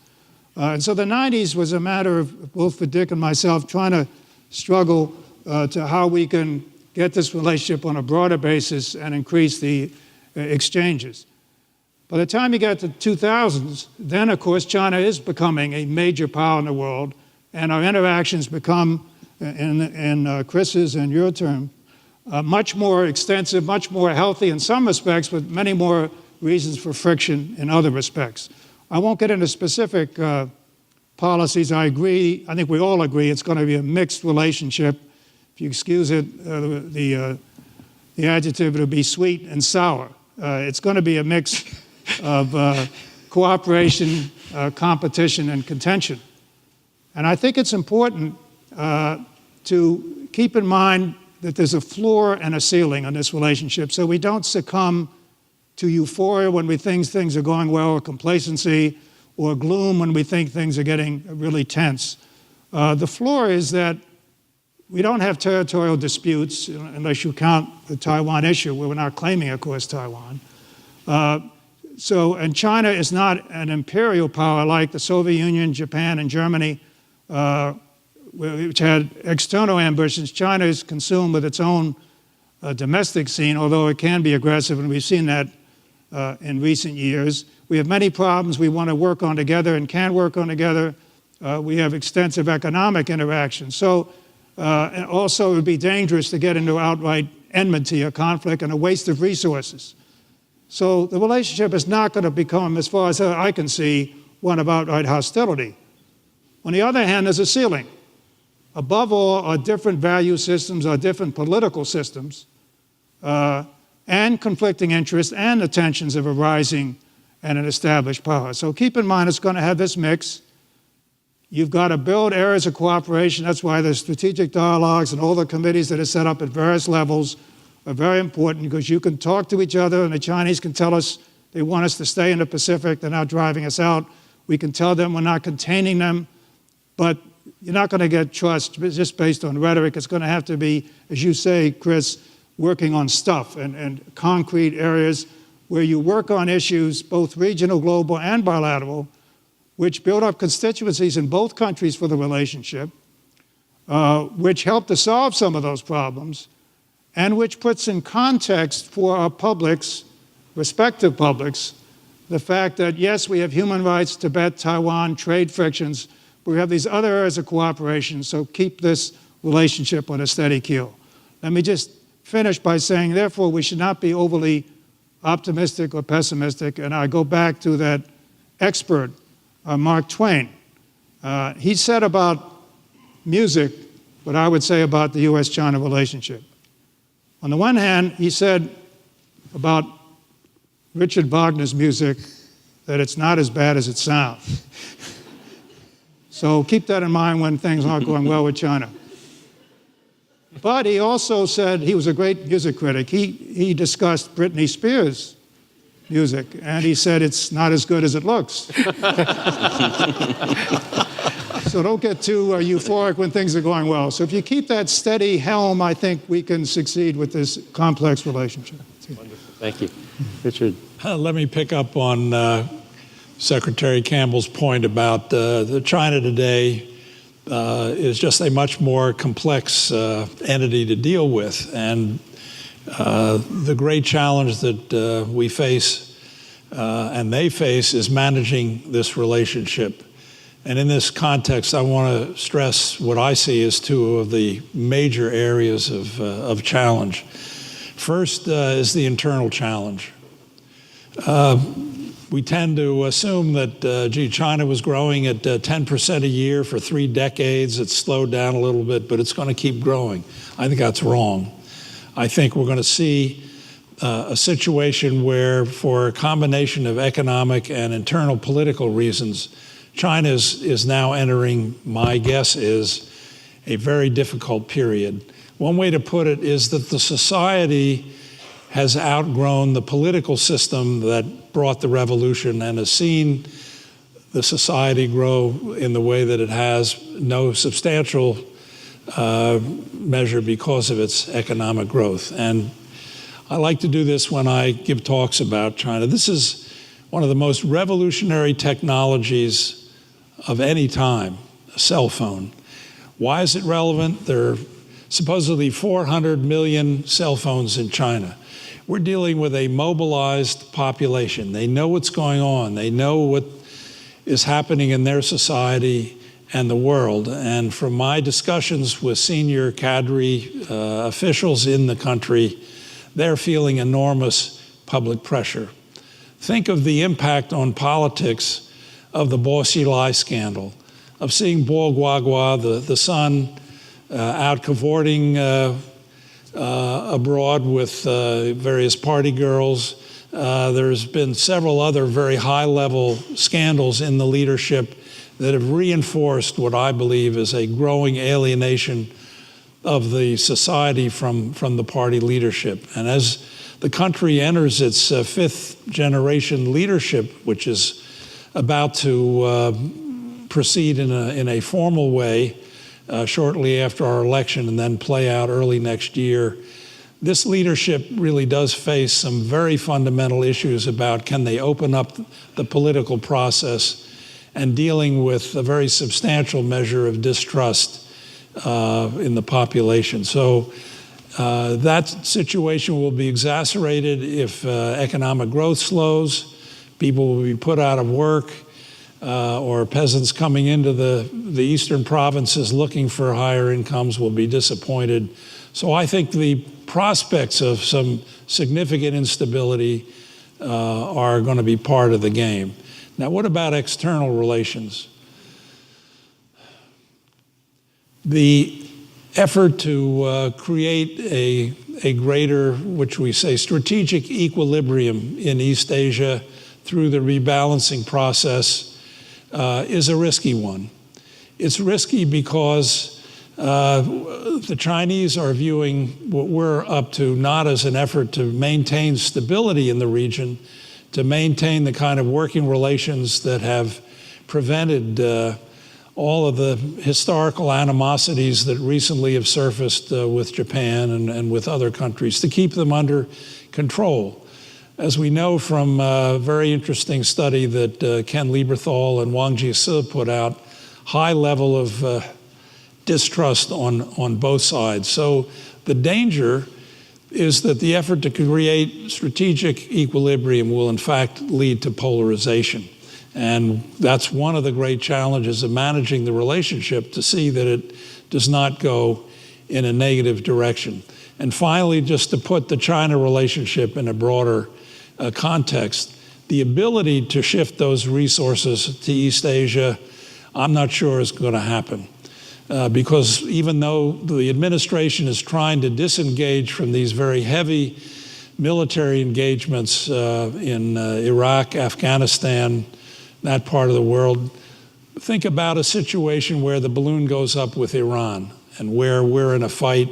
And so the 90s was a matter of, both for Dick and myself, trying to struggle to how we can get this relationship on a broader basis and increase the exchanges. By the time you get to the 2000s, then, of course, China is becoming a major power in the world, and our interactions become in Chris's and your term, much more extensive, much more healthy in some respects, but many more reasons for friction in other respects. I won't get into specific policies. I agree, I think we all agree, it's going to be a mixed relationship. If you excuse it, the adjective, it'll be sweet and sour. It's going to be a mix of cooperation, competition, and contention. And I think it's important to keep in mind that there's a floor and a ceiling on this relationship, so we don't succumb to euphoria when we think things are going well, or complacency, or gloom when we think things are getting really tense. The floor is that we don't have territorial disputes, unless you count the Taiwan issue, where we're not claiming, of course, Taiwan. And China is not an imperial power like the Soviet Union, Japan, and Germany, which had external ambitions. China is consumed with its own domestic scene, although it can be aggressive, and we've seen that in recent years. We have many problems we want to work on together and can work on together. We have extensive economic interaction. So, and also it would be dangerous to get into outright enmity or conflict and a waste of resources. So the relationship is not going to become, as far as I can see, one of outright hostility. On the other hand, there's a ceiling. Above all are different value systems, are different political systems, and conflicting interests and the tensions of a rising and an established power. So keep in mind it's going to have this mix. You've got to build areas of cooperation. That's why the strategic dialogues and all the committees that are set up at various levels are very important, because you can talk to each other, and the Chinese can tell us they want us to stay in the Pacific. They're not driving us out. We can tell them we're not containing them. But you're not going to get trust just based on rhetoric. It's going to have to be, as you say, Chris, working on stuff and concrete areas where you work on issues, both regional, global, and bilateral, which build up constituencies in both countries for the relationship, which help to solve some of those problems, and which puts in context for our publics, respective publics, the fact that, yes, we have human rights, Tibet, Taiwan, trade frictions, but we have these other areas of cooperation, so keep this relationship on a steady keel. Let me just finish by saying, therefore, we should not be overly optimistic or pessimistic, and I go back to that expert, Mark Twain. He said about music what I would say about the U.S.-China relationship. On the one hand, he said about Richard Wagner's music that it's not as bad as it sounds. So keep that in mind when things aren't going well with China. But he also said, he was a great music critic, he discussed Britney Spears' music, and he said it's not as good as it looks. So don't get too euphoric when things are going well. So if you keep that steady helm, I think we can succeed with this complex relationship. Wonderful. Thank you. Richard. Let me pick up on Secretary Campbell's point about the China today is just a much more complex entity to deal with. And the great challenge that we face and they face is managing this relationship. And in this context, I want to stress what I see as two of the major areas of challenge. First is the internal challenge. We tend to assume that, China was growing at 10% a year for 3 decades. It's slowed down a little bit, but it's going to keep growing. I think that's wrong. I think we're going to see a situation where, for a combination of economic and internal political reasons, China is now entering, my guess is, a very difficult period. One way to put it is that the society has outgrown the political system that brought the revolution and has seen the society grow in the way that it has, no substantial measure because of its economic growth. And I like to do this when I give talks about China. This is one of the most revolutionary technologies of any time, a cell phone. Why is it relevant? There are supposedly 400 million cell phones in China. We're dealing with a mobilized population. They know what's going on. They know what is happening in their society, and the world. And from my discussions with senior cadre officials in the country, they're feeling enormous public pressure. Think of the impact on politics of the Bo Xilai scandal, of seeing Bo Guagua, the son, out cavorting abroad with various party girls. There's been several other very high-level scandals in the leadership that have reinforced what I believe is a growing alienation of the society from the party leadership. And as the country enters its fifth-generation leadership, which is about to proceed in a formal way shortly after our election and then play out early next year, this leadership really does face some very fundamental issues about can they open up the political process and dealing with a very substantial measure of distrust in the population. So that situation will be exacerbated if economic growth slows, people will be put out of work, or peasants coming into the eastern provinces looking for higher incomes will be disappointed. So I think the prospects of some significant instability are going to be part of the game. Now, what about external relations? The effort to create a greater, which we say, strategic equilibrium in East Asia through the rebalancing process is a risky one. It's risky because the Chinese are viewing what we're up to not as an effort to maintain stability in the region, to maintain the kind of working relations that have prevented all of the historical animosities that recently have surfaced with Japan and with other countries, to keep them under control. As we know from a very interesting study that Ken Lieberthal and Wang Jisi put out, high level of distrust on both sides. So the danger is that the effort to create strategic equilibrium will in fact lead to polarization. And that's one of the great challenges of managing the relationship, to see that it does not go in a negative direction. And finally, just to put the China relationship in a broader context, the ability to shift those resources to East Asia, I'm not sure is going to happen. Because even though the administration is trying to disengage from these very heavy military engagements in Iraq, Afghanistan, that part of the world, think about a situation where the balloon goes up with Iran and where we're in a fight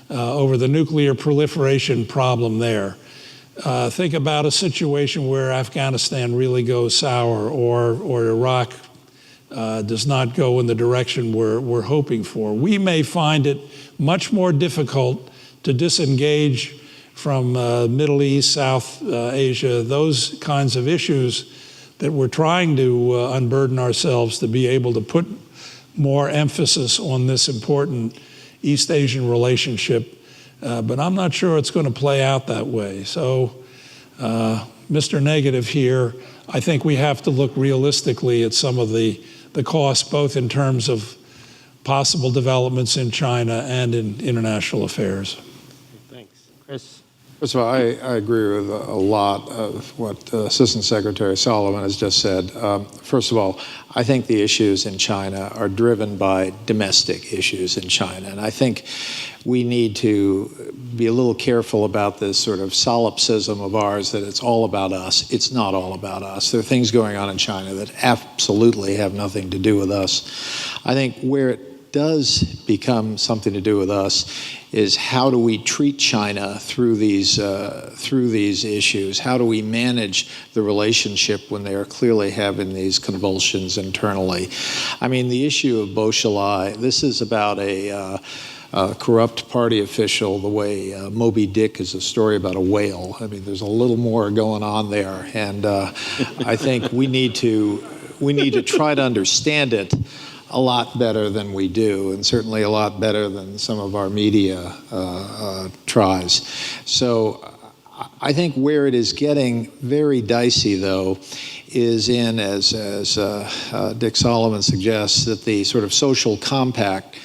over the nuclear proliferation problem there. Think about a situation where Afghanistan really goes sour, or Iraq does not go in the direction we're hoping for. We may find it much more difficult to disengage from Middle East, South Asia, those kinds of issues that we're trying to unburden ourselves to be able to put more emphasis on this important East Asian relationship. But I'm not sure it's going to play out that way. So, Mr. Negative here, I think we have to look realistically at some of the costs, both in terms of possible developments in China and in international affairs. Thanks. Chris? First of all, I agree with a lot of what Assistant Secretary Solomon has just said. First of all, I think the issues in China are driven by domestic issues in China. And I think we need to be a little careful about this sort of solipsism of ours that it's all about us. It's not all about us. There are things going on in China that absolutely have nothing to do with us. I think where it does become something to do with us is how do we treat China through these issues? How do we manage the relationship when they are clearly having these convulsions internally? I mean, the issue of Bo Xilai, this is about a corrupt party official, the way Moby Dick is a story about a whale. I mean, there's a little more going on there, and I think we need to try to understand it a lot better than we do, and certainly a lot better than some of our media tries. So I think where it is getting very dicey, though, is in, as Dick Solomon suggests, that the sort of social compact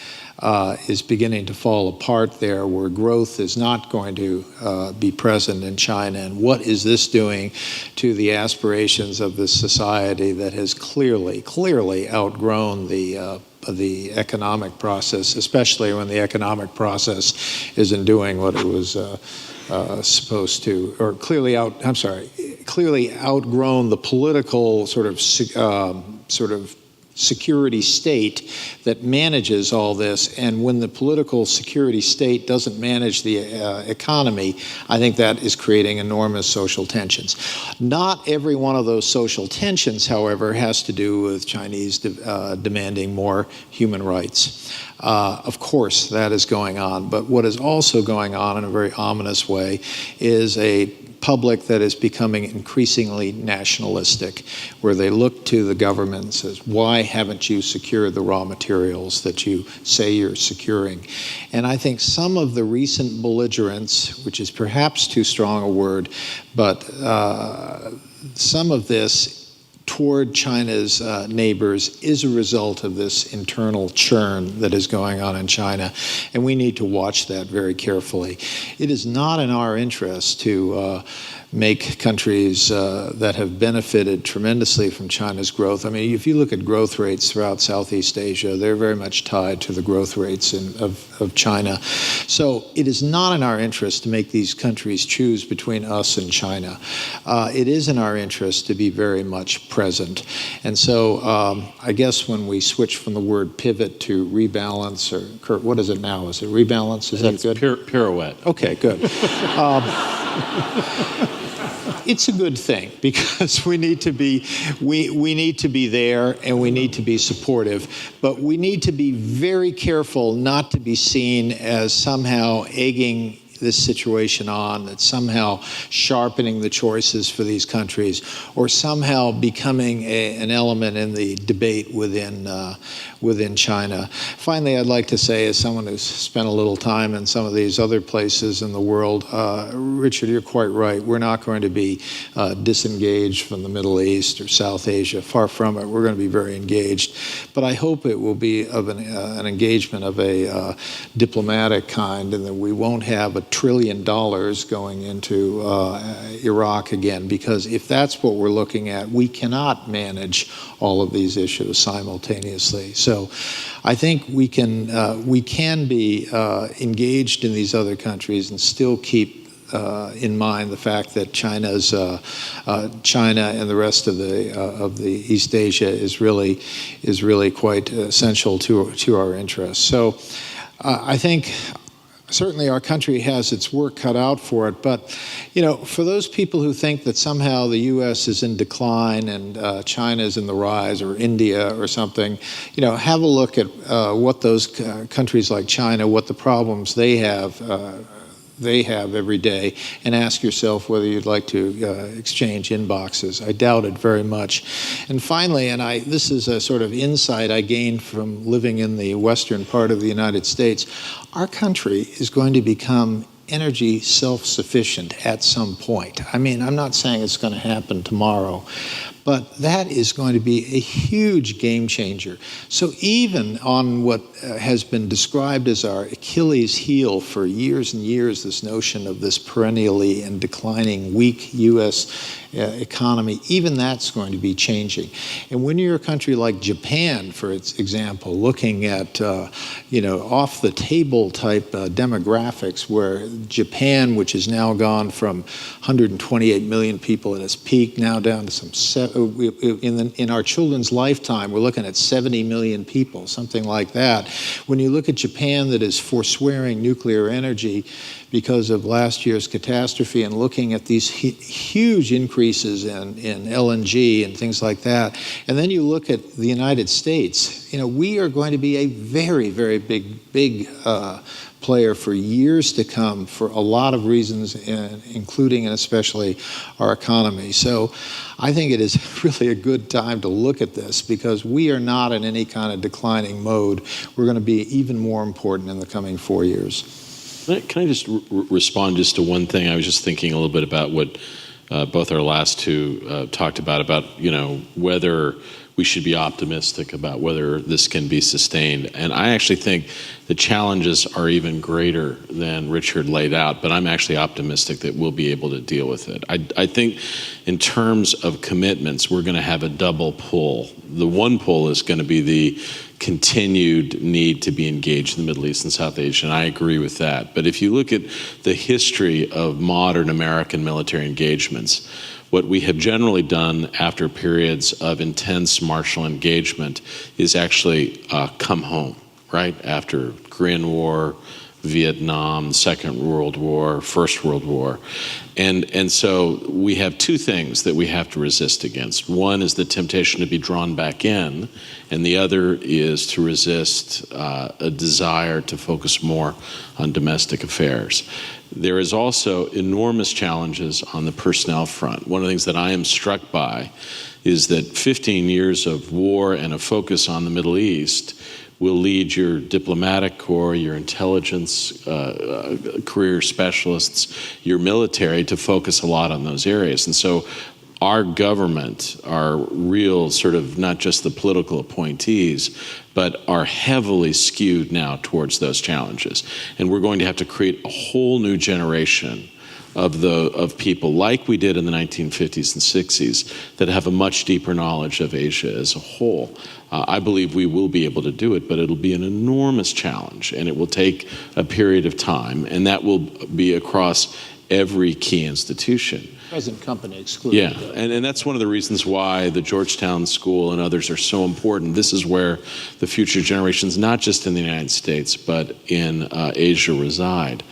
is beginning to fall apart there, where growth is not going to be present in China. And what is this doing to the aspirations of this society that has clearly outgrown the economic process, especially when the economic process isn't doing what it was supposed to, or clearly outgrown the political sort of security state that manages all this. And when the political security state doesn't manage the economy, I think that is creating enormous social tensions. Not every one of those social tensions, however, has to do with Chinese demanding more human rights. Of course, that is going on. But what is also going on in a very ominous way is a public that is becoming increasingly nationalistic, where they look to the government and says, why haven't you secured the raw materials that you say you're securing? And I think some of the recent belligerence, which is perhaps too strong a word, but some of this toward China's neighbors is a result of this internal churn that is going on in China, and we need to watch that very carefully. It is not in our interest to make countries that have benefited tremendously from China's growth. I mean, if you look at growth rates throughout Southeast Asia, they're very much tied to the growth rates of China. So it is not in our interest to make these countries choose between us and China. It is in our interest to be very much present. And so I guess when we switch from the word pivot to rebalance, or Kurt, what is it now? Is it rebalance? Is that good? Pirouette. Okay, good. It's a good thing, because we need to be there, and we need to be supportive, but we need to be very careful not to be seen as somehow egging this situation on, that's somehow sharpening the choices for these countries, or somehow becoming an element in the debate within China. Finally, I'd like to say, as someone who's spent a little time in some of these other places in the world, Richard, you're quite right. We're not going to be disengaged from the Middle East or South Asia. Far from it. We're going to be very engaged. But I hope it will be of an engagement of a diplomatic kind, and that we won't have $1 trillion going into Iraq again, because if that's what we're looking at, we cannot manage all of these issues simultaneously. So I think we can be engaged in these other countries and still keep in mind the fact that China and the rest of the East Asia is really quite essential to our interests. So I think certainly our country has its work cut out for it, but for those people who think that somehow the U.S. is in decline and China is in the rise, or India or something, have a look at what those countries like China, what the problems they have every day, and ask yourself whether you'd like to exchange inboxes. I doubt it very much. And finally, and this is a sort of insight I gained from living in the western part of the United States, our country is going to become energy self-sufficient at some point. I mean, I'm not saying it's going to happen tomorrow, but that is going to be a huge game changer. So even on what has been described as our Achilles heel for years and years, this notion of this perennially and declining weak U.S. economy, even that's going to be changing. And when you're a country like Japan, for example, looking at off the table type demographics, where Japan, which has now gone from 128 million people at its peak, now down to some in our children's lifetime, we're looking at 70 million people, something like that. When you look at Japan, that is forswearing nuclear energy because of last year's catastrophe, and looking at these huge increases in LNG and things like that, and then you look at the United States, we are going to be a very, very big player for years to come, for a lot of reasons, including and especially our economy. So I think it is really a good time to look at this, because we are not in any kind of declining mode. We're going to be even more important in the coming 4 years. Can I just respond just to one thing? I was just thinking a little bit about what both our last two talked about, whether we should be optimistic about whether this can be sustained. And I actually think the challenges are even greater than Richard laid out, but I'm actually optimistic that we'll be able to deal with it. I think in terms of commitments, we're going to have a double pull. The one pull is going to be the continued need to be engaged in the Middle East and South Asia, and I agree with that. But if you look at the history of modern American military engagements, what we have generally done after periods of intense martial engagement is actually come home, right? After Korean War, Vietnam, Second World War, First World War. And so we have two things that we have to resist against. One is the temptation to be drawn back in, and the other is to resist a desire to focus more on domestic affairs. There is also enormous challenges on the personnel front. One of the things that I am struck by is that 15 years of war and a focus on the Middle East will lead your diplomatic corps, your intelligence, career specialists, your military to focus a lot on those areas. And so our government, our real sort of not just the political appointees, but are heavily skewed now towards those challenges. And we're going to have to create a whole new generation of people like we did in the 1950s and 60s that have a much deeper knowledge of Asia as a whole. I believe we will be able to do it, but it'll be an enormous challenge, and it will take a period of time, and that will be across every key institution. Present company excluded. Yeah, and that's one of the reasons why the Georgetown School and others are so important. This is where the future generations, not just in the United States, but in Asia reside.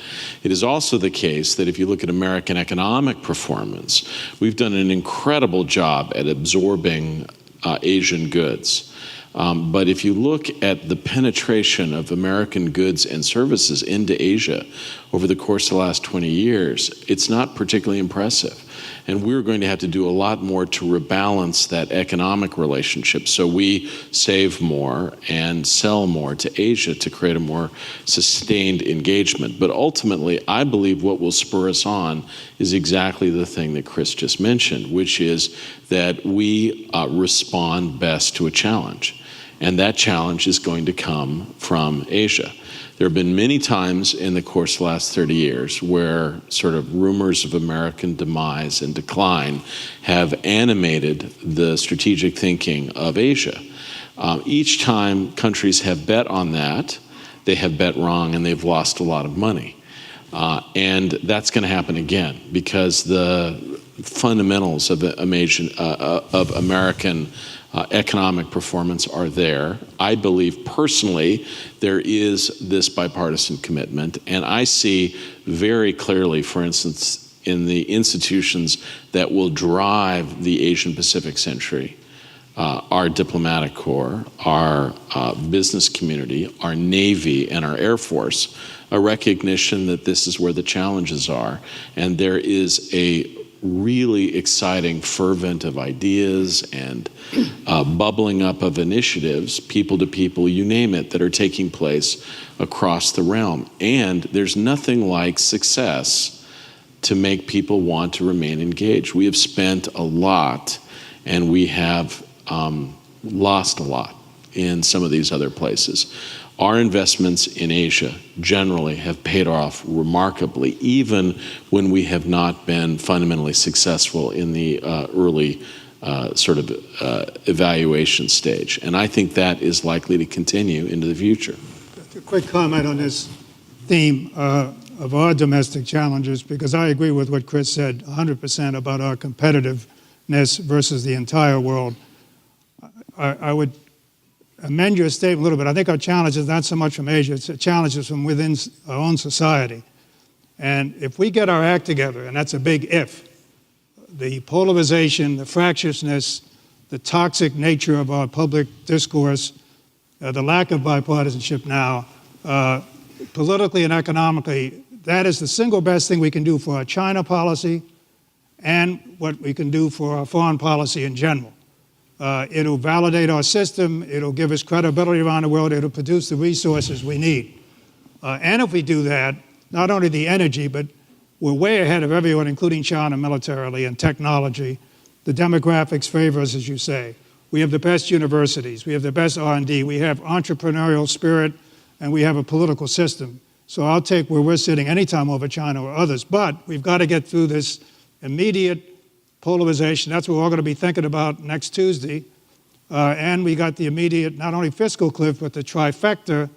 It is also the case that if you look at American economic performance, we've done an incredible job at absorbing Asian goods. But if you look at the penetration of American goods and services into Asia over the course of the last 20 years, it's not particularly impressive. And we're going to have to do a lot more to rebalance that economic relationship so we save more and sell more to Asia to create a more sustained engagement. But ultimately, I believe what will spur us on is exactly the thing that Chris just mentioned, which is that we respond best to a challenge. And that challenge is going to come from Asia. There have been many times in the course of the last 30 years where sort of rumors of American demise and decline have animated the strategic thinking of Asia. Each time countries have bet on that, they have bet wrong and they've lost a lot of money. And that's going to happen again because the fundamentals of American economic performance are there. I believe personally there is this bipartisan commitment, and I see very clearly, for instance, in the institutions that will drive the Asian Pacific century, our diplomatic corps, our business community, our Navy, and our Air Force, a recognition that this is where the challenges are, and there is a really exciting fervent of ideas and bubbling up of initiatives, people to people, you name it, that are taking place across the realm. And there's nothing like success to make people want to remain engaged. We have spent a lot and we have lost a lot in some of these other places. Our investments in Asia generally have paid off remarkably, even when we have not been fundamentally successful in the early evaluation stage. And I think that is likely to continue into the future. A quick comment on this theme of our domestic challenges, because I agree with what Chris said 100% about our competitiveness versus the entire world. I would amend your statement a little bit. I think our challenge is not so much from Asia, it's challenges from within our own society. And if we get our act together, and that's a big if, the polarization, the fractiousness, the toxic nature of our public discourse, the lack of bipartisanship now, politically and economically, that is the single best thing we can do for our China policy and what we can do for our foreign policy in general. It'll validate our system, it'll give us credibility around the world, it'll produce the resources we need. And if we do that, not only the energy, but we're way ahead of everyone, including China, militarily and technology. The demographics favor us, as you say. We have the best universities. We have the best R&D. We have entrepreneurial spirit, and we have a political system. So I'll take where we're sitting anytime over China or others. But we've got to get through this immediate polarization. That's what we're all going to be thinking about next Tuesday. And we got the immediate, not only fiscal cliff, but the trifecta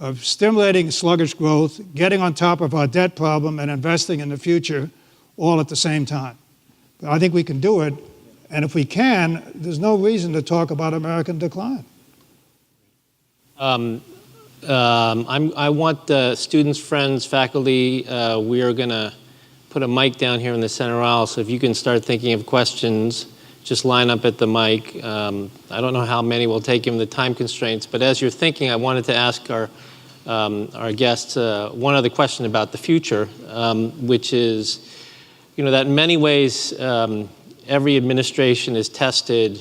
of stimulating sluggish growth, getting on top of our debt problem, and investing in the future all at the same time. But I think we can do it. And if we can, there's no reason to talk about American decline. I want students, friends, faculty, we are going to put a mic down here in the center aisle, so if you can start thinking of questions, just line up at the mic. I don't know how many will take given the time constraints, but as you're thinking, I wanted to ask our guests one other question about the future, which is, that in many ways, every administration is tested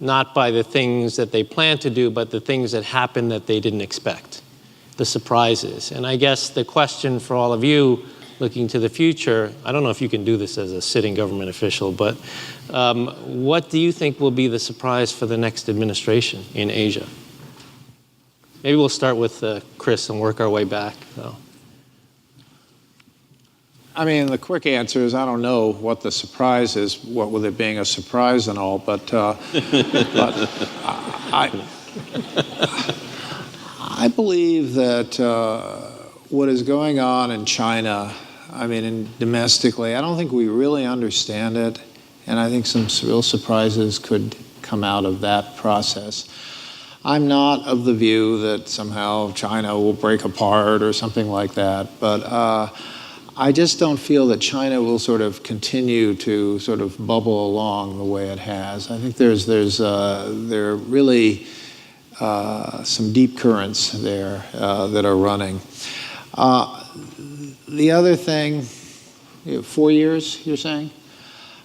not by the things that they plan to do, but the things that happen that they didn't expect, the surprises. And I guess the question for all of you looking to the future, I don't know if you can do this as a sitting government official, but what do you think will be the surprise for the next administration in Asia? Maybe we'll start with Chris and work our way back. So. I mean, the quick answer is I don't know what the surprise is, what with it being a surprise and all, but I believe that what is going on in China, I mean, domestically, I don't think we really understand it, and I think some real surprises could come out of that process. I'm not of the view that somehow China will break apart or something like that, but I just don't feel that China will sort of continue to sort of bubble along the way it has. I think there are really some deep currents there that are running. The other thing, 4 years, you're saying?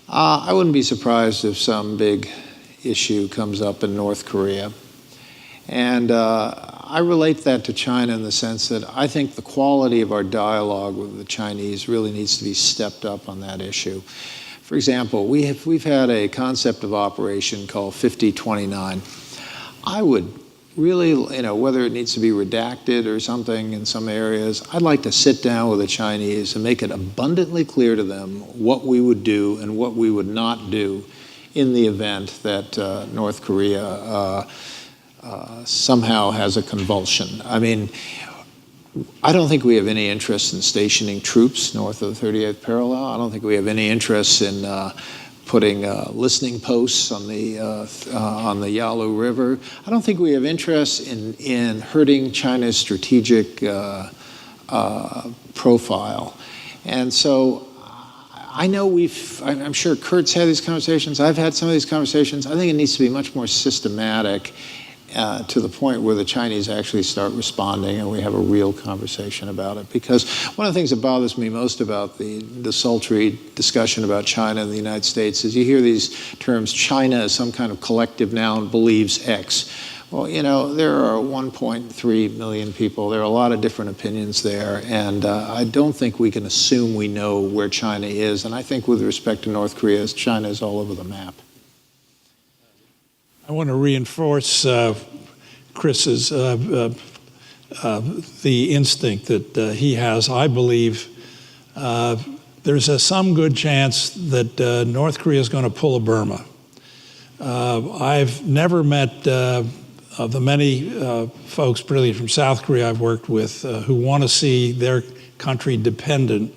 I wouldn't be surprised if some big issue comes up in North Korea. And I relate that to China in the sense that I think the quality of our dialogue with the Chinese really needs to be stepped up on that issue. For example, we've had a concept of operation called 5029. I would really, whether it needs to be redacted or something in some areas, I'd like to sit down with the Chinese and make it abundantly clear to them what we would do and what we would not do in the event that North Korea somehow has a convulsion. I mean, I don't think we have any interest in stationing troops north of the 38th parallel. I don't think we have any interest in putting listening posts on the Yalu River. I don't think we have interest in hurting China's strategic profile. And so I know I'm sure Kurt's had these conversations. I've had some of these conversations. I think it needs to be much more systematic to the point where the Chinese actually start responding and we have a real conversation about it. Because one of the things that bothers me most about the sultry discussion about China and the United States is you hear these terms, China as some kind of collective noun believes X. Well, there are 1.3 million people. There are a lot of different opinions there. And I don't think we can assume we know where China is. And I think with respect to North Korea, China is all over the map. I want to reinforce Chris's the instinct that he has. I believe there's some good chance that North Korea is going to pull a Burma. I've never met of the many folks, particularly from South Korea I've worked with, who want to see their country dependent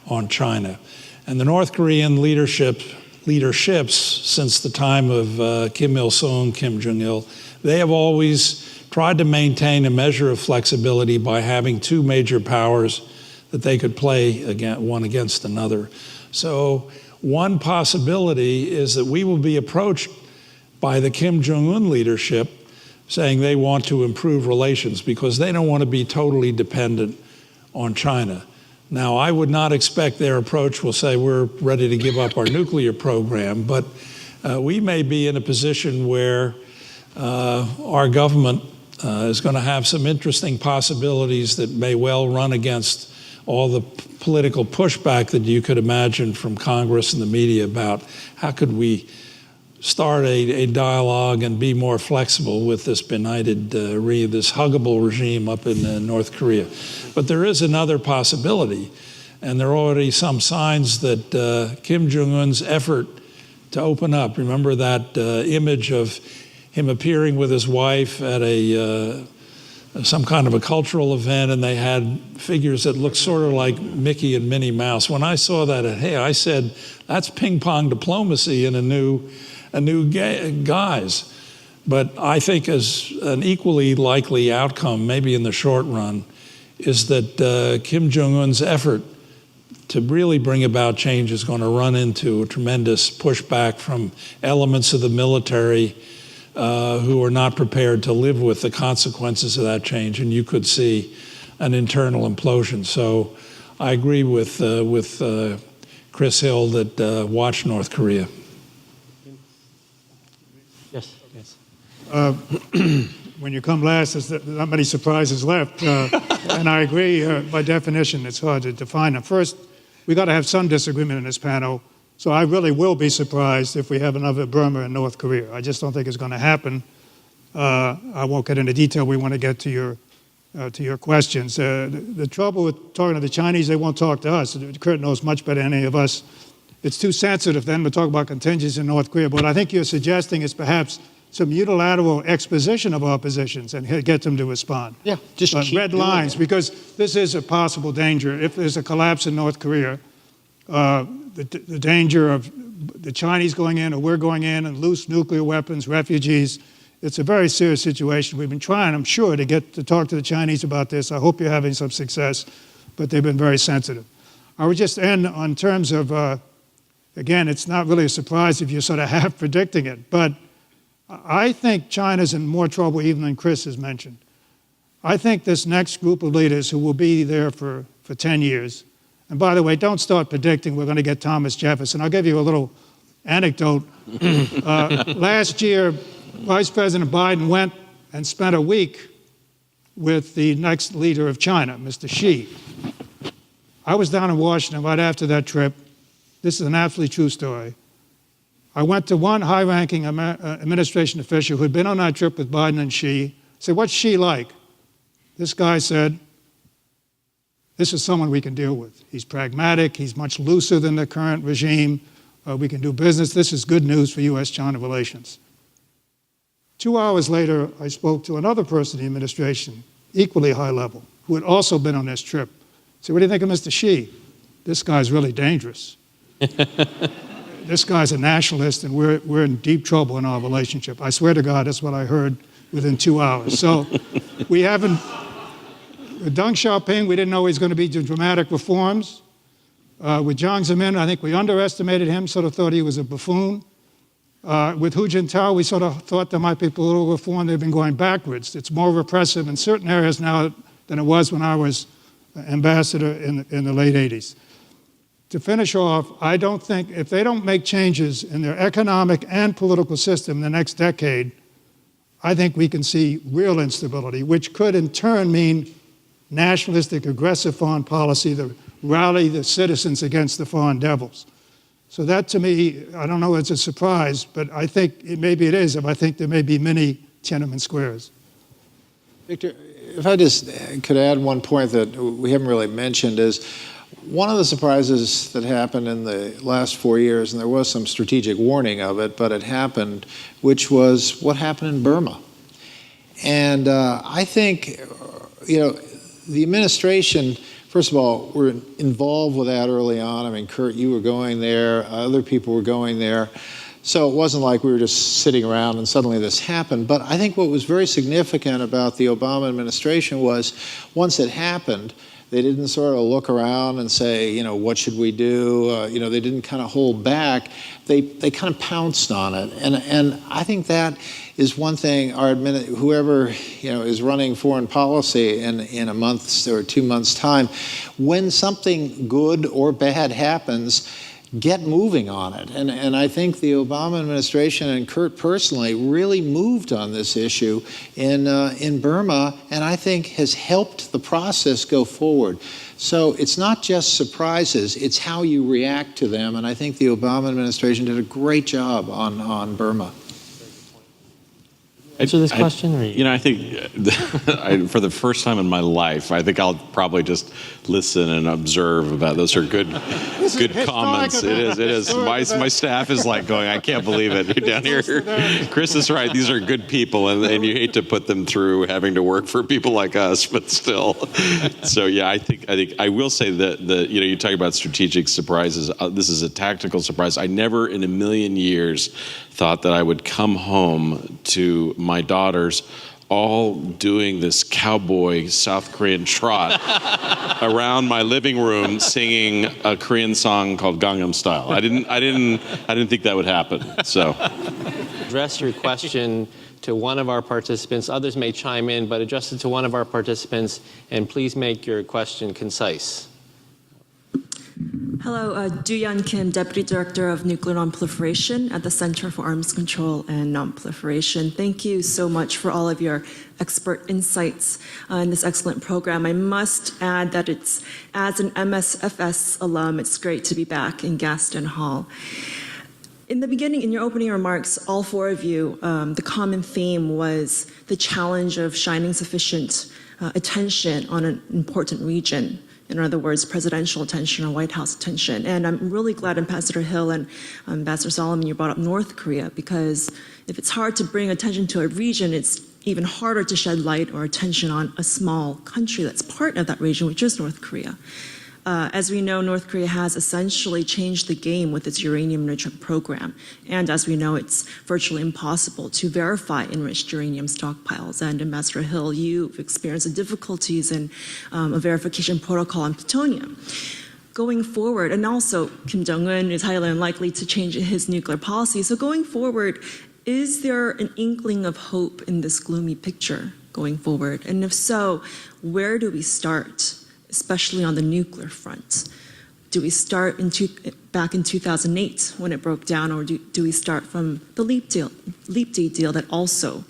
on China. And the North Korean leaderships since the time of Kim Il-sung, Kim Jong-il, they have always tried to maintain a measure of flexibility by having two major powers that they could play one against another. So one possibility is that we will be approached by the Kim Jong-un leadership saying they want to improve relations because they don't want to be totally dependent on China. Now, I would not expect their approach will say we're ready to give up our nuclear program, but we may be in a position where our government is going to have some interesting possibilities that may well run against all the political pushback that you could imagine from Congress and the media about how could we start a dialogue and be more flexible with this benighted, this huggable regime up in North Korea. But there is another possibility, and there are already some signs that Kim Jong-un's effort to open up, remember that image of him appearing with his wife at some kind of a cultural event, and they had figures that looked sort of like Mickey and Minnie Mouse. When I saw that, I said, that's ping pong diplomacy in a new guise. But I think as an equally likely outcome, maybe in the short run, is that Kim Jong-un's effort to really bring about change is going to run into a tremendous pushback from elements of the military who are not prepared to live with the consequences of that change, and you could see an internal implosion. So I agree with Chris Hill that watch North Korea. Yes. When you come last, there's not many surprises left. And I agree, by definition, it's hard to define them. First, we got to have some disagreement in this panel. So I really will be surprised if we have another Burma and North Korea. I just don't think it's going to happen. I won't get into detail. We want to get to your questions. The trouble with talking to the Chinese, they won't talk to us. Kurt knows much better than any of us. It's too sensitive then to talk about contingencies in North Korea. But what I think you're suggesting is perhaps some unilateral exposition of our positions and get them to respond. Yeah, just keep red lines, because this is a possible danger. If there's a collapse in North Korea, the danger of the Chinese going in or we're going in and loose nuclear weapons, refugees, it's a very serious situation. We've been trying, I'm sure, to talk to the Chinese about this. I hope you're having some success, but they've been very sensitive. I would just end on terms of, again, it's not really a surprise if you're sort of half predicting it, but I think China's in more trouble even than Chris has mentioned. I think this next group of leaders who will be there for 10 years, and by the way, don't start predicting we're going to get Thomas Jefferson. I'll give you a little anecdote. Last year, Vice President Biden went and spent a week with the next leader of China, Mr. Xi. I was down in Washington right after that trip. This is an absolutely true story. I went to one high-ranking administration official who had been on that trip with Biden and Xi. I said, what's Xi like? This guy said, this is someone we can deal with. He's pragmatic. He's much looser than the current regime. We can do business. This is good news for U.S.-China relations. 2 hours later, I spoke to another person in the administration, equally high level, who had also been on this trip. I said, what do you think of Mr. Xi? This guy's really dangerous. This guy's a nationalist, and we're in deep trouble in our relationship. I swear to God, that's what I heard within 2 hours. So we haven't, with Deng Xiaoping, we didn't know he was going to be dramatic reforms. With Jiang Zemin, I think we underestimated him, sort of thought he was a buffoon. With Hu Jintao, we sort of thought there might be political reform. They've been going backwards. It's more repressive in certain areas now than it was when I was ambassador in the late 80s. To finish off, I don't think, if they don't make changes in their economic and political system in the next decade, I think we can see real instability, which could in turn mean nationalistic, aggressive foreign policy to rally the citizens against the foreign devils. So that, to me, I don't know if it's a surprise, but I think maybe it is, if I think there may be many Tiananmen Squares. Victor, if I just could add one point that we haven't really mentioned is, one of the surprises that happened in the last 4 years, and there was some strategic warning of it, but it happened, which was what happened in Burma. And I think, the administration, first of all, were involved with that early on. I mean, Kurt, you were going there, other people were going there. So it wasn't like we were just sitting around and suddenly this happened. But I think what was very significant about the Obama administration was once it happened, they didn't sort of look around and say, what should we do? They didn't kind of hold back. They kind of pounced on it. And I think that is one thing whoever is running foreign policy in a month or 2 months' time, when something good or bad happens, get moving on it. And I think the Obama administration and Kurt personally really moved on this issue in Burma, and I think has helped the process go forward. So it's not just surprises, it's how you react to them, and I think the Obama administration did a great job on Burma. Answer this question? I think for the first time in my life, I think I'll probably just listen and observe about those are good comments. It is. My staff is like going, I can't believe it. You're down here. Chris is right. These are good people, and you hate to put them through having to work for people like us, but still. So yeah, I think I will say that you talk about strategic surprises. This is a tactical surprise. I never in a million years thought that I would come home to my daughters all doing this cowboy South Korean trot around my living room singing a Korean song called Gangnam Style. I didn't think that would happen. So Address your question to one of our participants. Others may chime in, but address it to one of our participants, and please make your question concise. Hello, Do-Yeon Kim, Deputy Director of Nuclear Nonproliferation at the Center for Arms Control and Nonproliferation. Thank you so much for all of your expert insights in this excellent program. I must add that as an MSFS alum, it's great to be back in Gaston Hall. In the beginning, in your opening remarks, all four of you, the common theme was the challenge of shining sufficient attention on an important region. In other words, presidential attention or White House attention. And I'm really glad Ambassador Hill and Ambassador Solomon, you brought up North Korea, because if it's hard to bring attention to a region, it's even harder to shed light or attention on a small country that's part of that region, which is North Korea. As we know, North Korea has essentially changed the game with its uranium enrichment program. And as we know, it's virtually impossible to verify enriched uranium stockpiles. And Ambassador Hill, you've experienced the difficulties in a verification protocol on plutonium. Going forward, and also Kim Jong-un is highly unlikely to change his nuclear policy. So going forward, is there an inkling of hope in this gloomy picture going forward? And if so, where do we start? Especially on the nuclear front. Do we start back in 2008 when it broke down, or do we start from the Leap D deal that also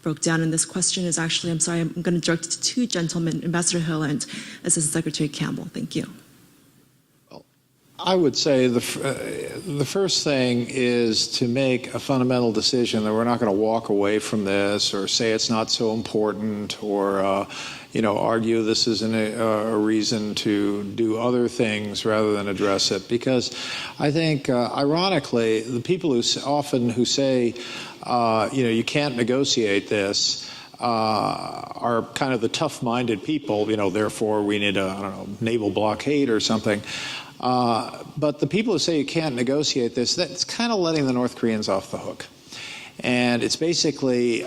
broke down? And this question is actually, I'm sorry, I'm going to direct it to two gentlemen, Ambassador Hill and Assistant Secretary Campbell. Thank you. I would say the first thing is to make a fundamental decision that we're not going to walk away from this or say it's not so important or argue this isn't a reason to do other things rather than address it. Because I think, ironically, the people who say, you can't negotiate this, are kind of the tough-minded people, therefore we need a, naval blockade or something. But the people who say you can't negotiate this, that's kind of letting the North Koreans off the hook. And it's basically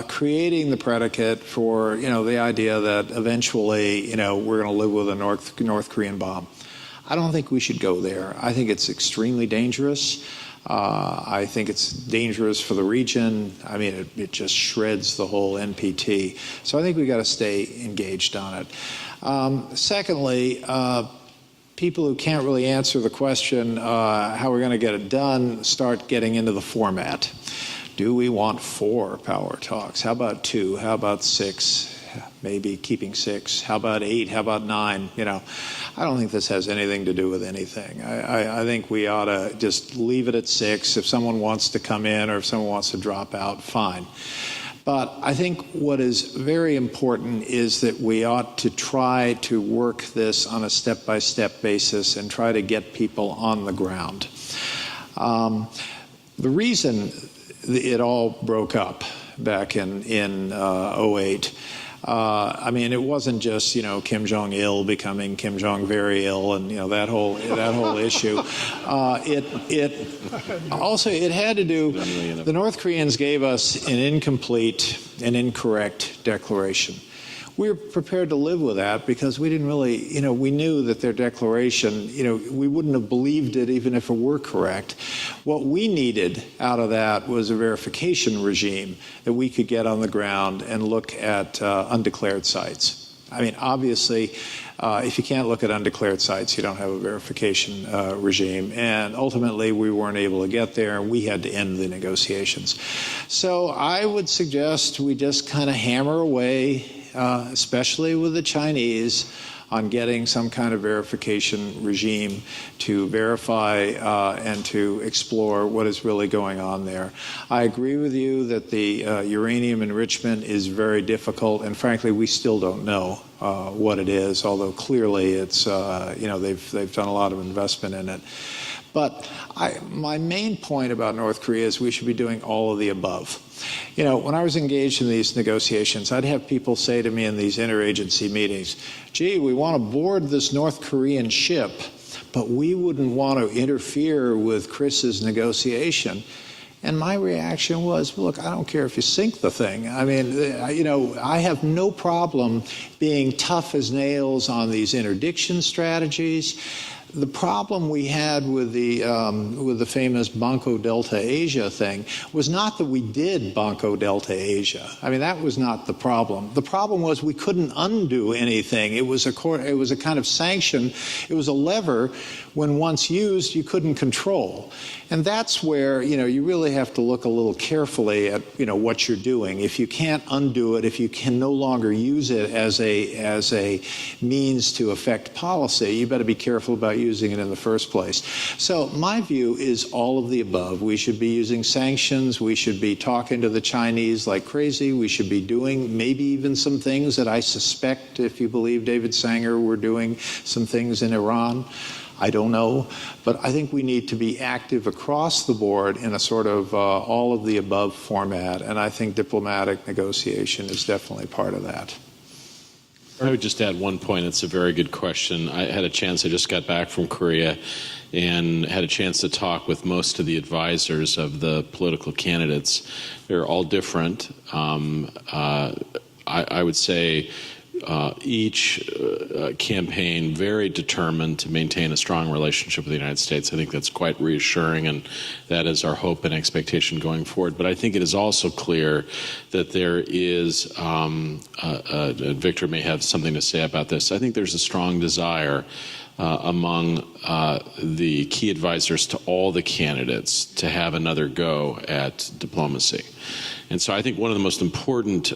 creating the predicate for, the idea that eventually, we're going to live with a North Korean bomb. I don't think we should go there. I think it's extremely dangerous. I think it's dangerous for the region. I mean, it just shreds the whole NPT. So I think we've got to stay engaged on it. Secondly, people who can't really answer the question how we're going to get it done start getting into the format. Do we want 4 power talks? How about 2? How about 6? Maybe keeping 6. How about 8? How about 9? I don't think this has anything to do with anything. I think we ought to just leave it at 6. If someone wants to come in or if someone wants to drop out, fine. But I think what is very important is that we ought to try to work this on a step-by-step basis and try to get people on the ground. The reason it all broke up back in 2008, I mean, it wasn't just Kim Jong-il becoming Kim Jong very ill and that whole issue. It had to do. The North Koreans gave us an incomplete and incorrect declaration. We were prepared to live with that because we didn't really, we knew that their declaration, we wouldn't have believed it even if it were correct. What we needed out of that was a verification regime that we could get on the ground and look at undeclared sites. I mean, obviously, if you can't look at undeclared sites, you don't have a verification regime. And ultimately, we weren't able to get there, and we had to end the negotiations. So I would suggest we just kind of hammer away, especially with the Chinese, on getting some kind of verification regime to verify and to explore what is really going on there. I agree with you that the uranium enrichment is very difficult, and frankly, we still don't know what it is, although clearly it's, they've done a lot of investment in it. But my main point about North Korea is we should be doing all of the above. You know, when I was engaged in these negotiations, I'd have people say to me in these interagency meetings, gee, we want to board this North Korean ship, but we wouldn't want to interfere with Chris's negotiation. And my reaction was, look, I don't care if you sink the thing. I mean, I have no problem being tough as nails on these interdiction strategies. The problem we had with the famous Banco Delta Asia thing was not that we did Banco Delta Asia. I mean, that was not the problem. The problem was we couldn't undo anything. It was a kind of sanction. It was a lever when once used, you couldn't control. And that's where, you really have to look a little carefully at, what you're doing. If you can't undo it, if you can no longer use it as a means to affect policy, you better be careful about using it in the first place. So my view is all of the above. We should be using sanctions. We should be talking to the Chinese like crazy. We should be doing maybe even some things that I suspect, if you believe David Sanger, we're doing some things in Iran. I don't know, but I think we need to be active across the board in a sort of all of the above format, and I think diplomatic negotiation is definitely part of that. I would just add one point. It's a very good question. I just got back from Korea and had a chance to talk with most of the advisors of the political candidates. They're all different. I would say each campaign very determined to maintain a strong relationship with the United States. I think that's quite reassuring, and that is our hope and expectation going forward. But I think it is also clear that there is, Victor may have something to say about this, I think there's a strong desire among the key advisors to all the candidates to have another go at diplomacy. And so I think one of the most important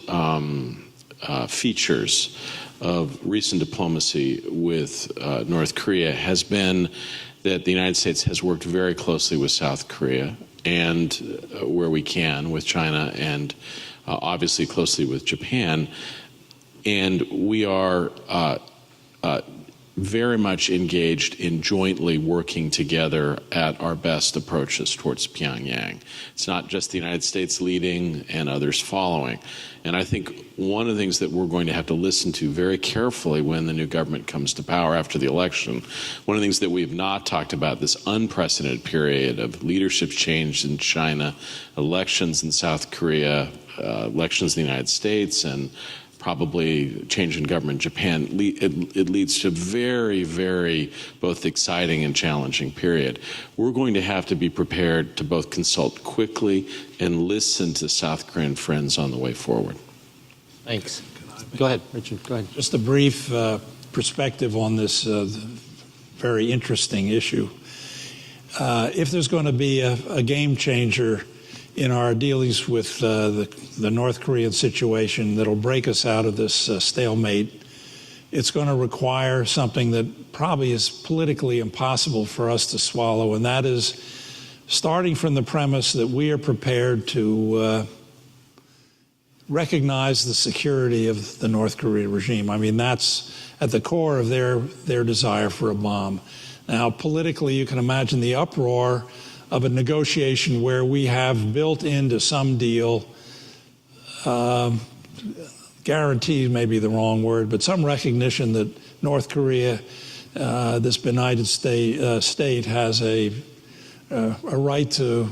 features of recent diplomacy with North Korea has been that the United States has worked very closely with South Korea and where we can with China and obviously closely with Japan. And we are very much engaged in jointly working together at our best approaches towards Pyongyang. It's not just the United States leading and others following. And I think one of the things that we're going to have to listen to very carefully when the new government comes to power after the election, one of the things that we've not talked about, this unprecedented period of leadership change in China, elections in South Korea, elections in the United States, and probably change in government in Japan, it leads to a very, very both exciting and challenging period. We're going to have to be prepared to both consult quickly and listen to South Korean friends on the way forward. Thanks. Go ahead, Richard. Go ahead. Just a brief perspective on this very interesting issue. If there's going to be a game changer in our dealings with the North Korean situation that'll break us out of this stalemate, it's going to require something that probably is politically impossible for us to swallow, and that is starting from the premise that we are prepared to recognize the security of the North Korean regime. I mean, that's at the core of their desire for a bomb. Now, politically, you can imagine the uproar of a negotiation where we have built into some deal, guarantees may be the wrong word, but some recognition that North Korea, this benighted state, has a right to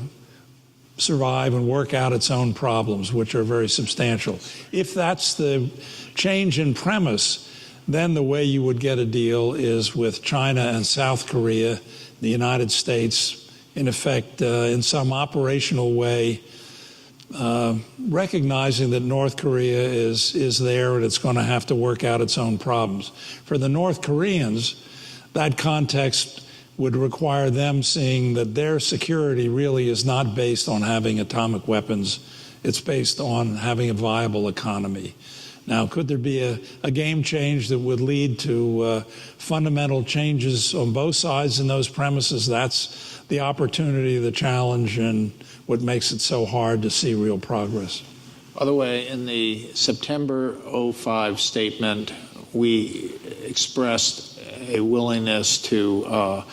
survive and work out its own problems, which are very substantial. If that's the change in premise, then the way you would get a deal is with China and South Korea, the United States, in effect, in some operational way, recognizing that North Korea is there and it's going to have to work out its own problems. For the North Koreans, that context would require them seeing that their security really is not based on having atomic weapons. It's based on having a viable economy. Now, could there be a game change that would lead to fundamental changes on both sides in those premises? That's the opportunity, the challenge, and what makes it so hard to see real progress. By the way, in the September 05 statement, we expressed a willingness to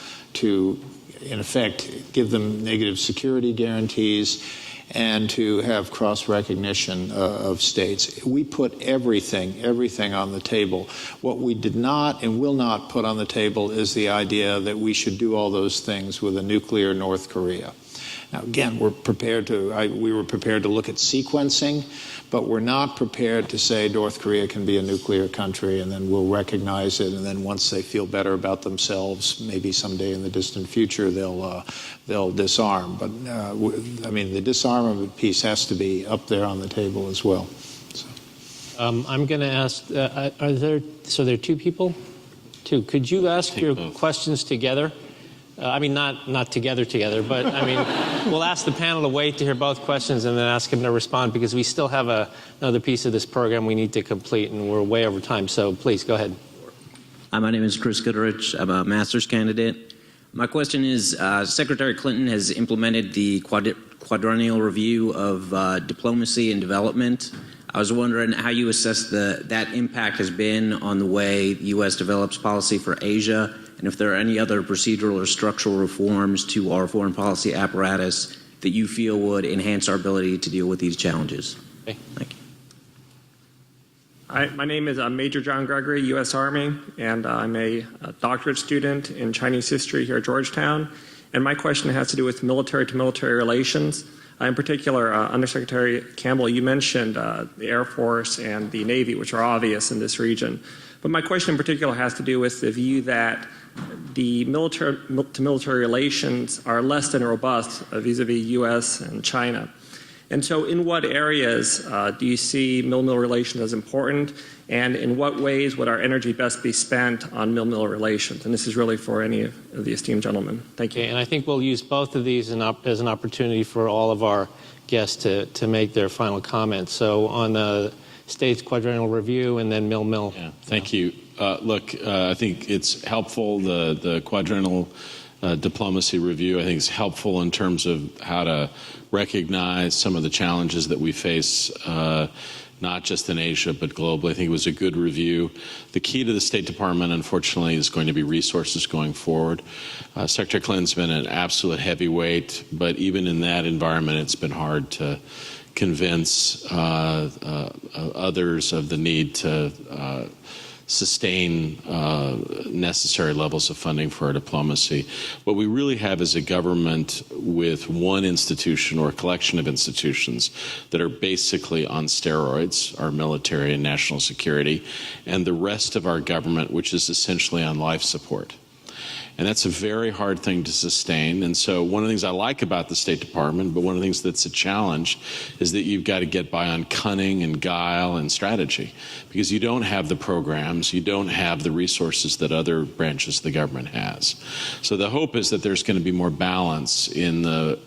in effect, give them negative security guarantees and to have cross-recognition of states. We put everything on the table. What we did not and will not put on the table is the idea that we should do all those things with a nuclear North Korea. Now, again, we were prepared to look at sequencing, but we're not prepared to say North Korea can be a nuclear country and then we'll recognize it, and then once they feel better about themselves, maybe someday in the distant future, they'll disarm. But I mean, the disarmament piece has to be up there on the table as well. So. I'm going to ask, there are two people? Two. Could you ask your questions together? I mean, not together, but I mean, we'll ask the panel to wait to hear both questions and then ask them to respond, because we still have another piece of this program we need to complete, and we're way over time. So please, go ahead. Hi, my name is Chris Goodrich. I'm a master's candidate. My question is, Secretary Clinton has implemented the quadrennial review of diplomacy and development. I was wondering how you assess that impact has been on the way the U.S. develops policy for Asia, and if there are any other procedural or structural reforms to our foreign policy apparatus that you feel would enhance our ability to deal with these challenges. Okay. Thank you. Hi, my name is Major John Gregory, U.S. Army, and I'm a doctorate student in Chinese history here at Georgetown. And my question has to do with military-to-military relations. In particular, Undersecretary Campbell, you mentioned the Air Force and the Navy, which are obvious in this region. But my question in particular has to do with the view that the military-to-military relations are less than robust vis-a-vis U.S. and China. And so in what areas do you see mil-mil relations as important, and in what ways would our energy best be spent on mil-mil relations? And this is really for any of the esteemed gentlemen. Thank you. Okay, and I think we'll use both of these as an opportunity for all of our guests to make their final comments. So on the state's quadrennial review and then mil-mil. Yeah, thank you. Look, I think it's helpful, the quadrennial diplomacy review. I think it's helpful in terms of how to recognize some of the challenges that we face, not just in Asia, but globally. I think it was a good review. The key to the State Department, unfortunately, is going to be resources going forward. Secretary Clinton's been an absolute heavyweight, but even in that environment, it's been hard to convince others of the need to sustain necessary levels of funding for our diplomacy. What we really have is a government with one institution or a collection of institutions that are basically on steroids, our military and national security, and the rest of our government, which is essentially on life support. And that's a very hard thing to sustain. And so one of the things I like about the State Department, but one of the things that's a challenge, is that you've got to get by on cunning and guile and strategy, because you don't have the programs, you don't have the resources that other branches of the government has. So the hope is that there's going to be more balance in the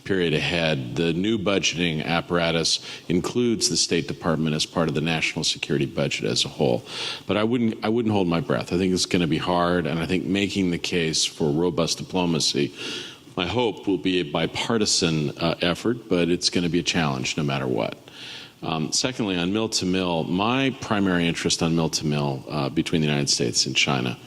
period ahead. The new budgeting apparatus includes the State Department as part of the national security budget as a whole. But I wouldn't hold my breath. I think it's going to be hard, and I think making the case for robust diplomacy, my hope will be a bipartisan effort, but it's going to be a challenge no matter what. Secondly, on mill-to-mill, my primary interest on mill-to-mill between the United States and China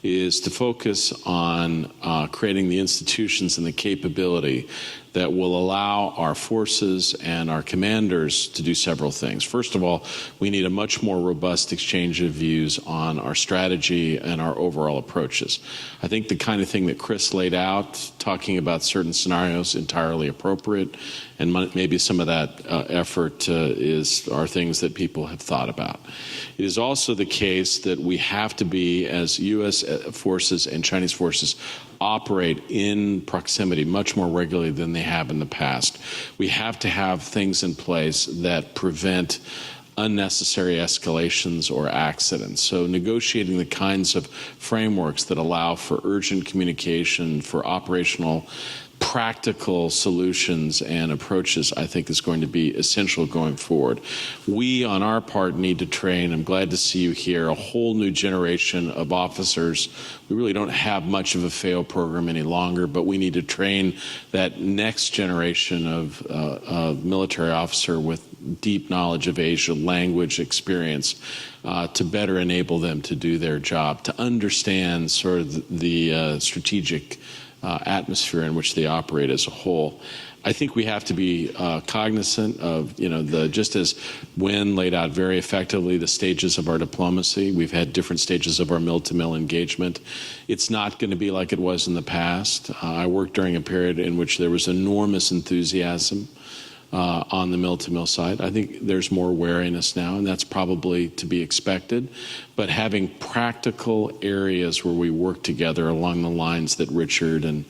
is to focus on creating the institutions and the capability that will allow our forces and our commanders to do several things. First of all, we need a much more robust exchange of views on our strategy and our overall approaches. I think the kind of thing that Chris laid out, talking about certain scenarios, entirely appropriate, and maybe some of that effort are things that people have thought about. It is also the case that we have to be, as U.S. forces and Chinese forces, operate in proximity much more regularly than they have in the past. We have to have things in place that prevent unnecessary escalations or accidents. So negotiating the kinds of frameworks that allow for urgent communication, for operational practical solutions and approaches, I think is going to be essential going forward. We, on our part, need to train, I'm glad to see you here, a whole new generation of officers. We really don't have much of a FAO program any longer, but we need to train that next generation of military officer with deep knowledge of Asia, language, experience, to better enable them to do their job, to understand sort of the strategic atmosphere in which they operate as a whole. I think we have to be cognizant of, just as Wen laid out very effectively the stages of our diplomacy. We've had different stages of our mill-to-mill engagement. It's not going to be like it was in the past. I worked during a period in which there was enormous enthusiasm on the mill-to-mill side. I think there's more wariness now, and that's probably to be expected. But having practical areas where we work together along the lines that Richard and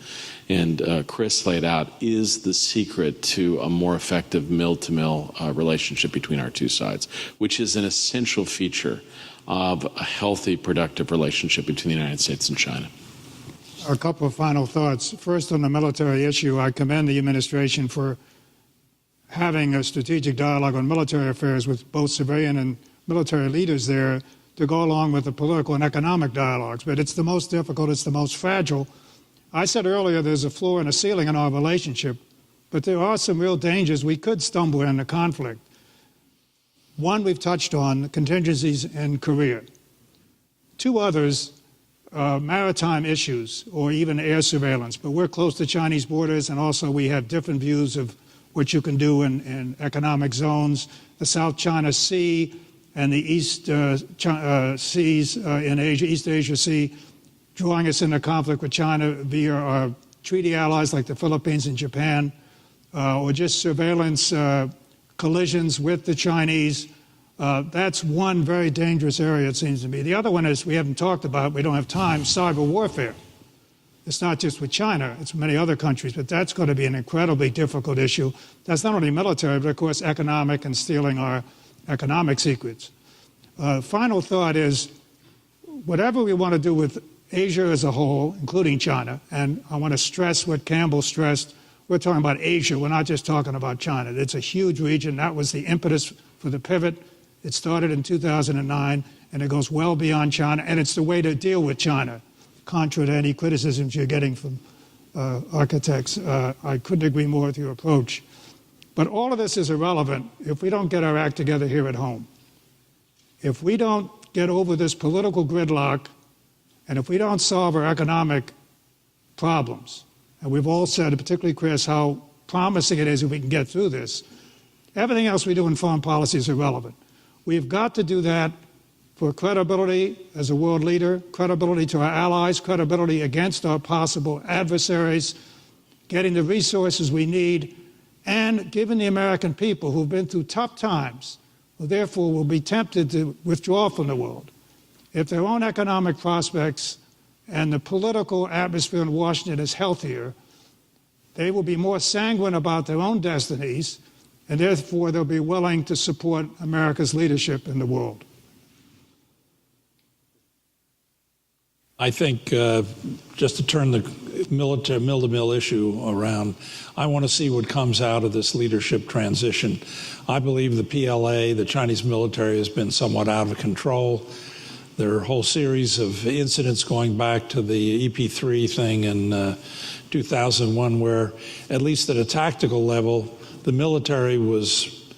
Chris laid out is the secret to a more effective mill-to-mill relationship between our two sides, which is an essential feature of a healthy, productive relationship between the United States and China. A couple of final thoughts. First, on the military issue, I commend the administration for having a strategic dialogue on military affairs with both civilian and military leaders there to go along with the political and economic dialogues. But it's the most difficult, it's the most fragile. I said earlier there's a floor and a ceiling in our relationship, but there are some real dangers we could stumble into conflict. One we've touched on, contingencies in Korea. Two others, maritime issues or even air surveillance, but we're close to Chinese borders, and also we have different views of what you can do in economic zones, the South China Sea and the East Seas in Asia, East Asia Sea, drawing us into conflict with China via our treaty allies like the Philippines and Japan, or just surveillance collisions with the Chinese. That's one very dangerous area, it seems to me. The other one is, we haven't talked about, we don't have time, cyber warfare. It's not just with China, it's many other countries, but that's going to be an incredibly difficult issue. That's not only military, but of course economic, and stealing our economic secrets. Final thought is, whatever we want to do with Asia as a whole, including China, and I want to stress what Campbell stressed, we're talking about Asia, we're not just talking about China. It's a huge region. That was the impetus for the pivot. It started in 2009, and it goes well beyond China, and it's the way to deal with China. Contra to any criticisms you're getting from architects. I couldn't agree more with your approach. But all of this is irrelevant if we don't get our act together here at home. If we don't get over this political gridlock, and if we don't solve our economic problems, and we've all said, particularly Chris, how promising it is if we can get through this, everything else we do in foreign policy is irrelevant. We've got to do that for credibility as a world leader, credibility to our allies, credibility against our possible adversaries, getting the resources we need, and giving the American people who've been through tough times, who therefore will be tempted to withdraw from the world, if their own economic prospects and the political atmosphere in Washington is healthier, they will be more sanguine about their own destinies, and therefore they'll be willing to support America's leadership in the world. I think just to turn the mill-to-mill issue around, I want to see what comes out of this leadership transition. I believe the PLA, the Chinese military, has been somewhat out of control. There are a whole series of incidents going back to the EP3 thing in 2001 where, at least at a tactical level, the military was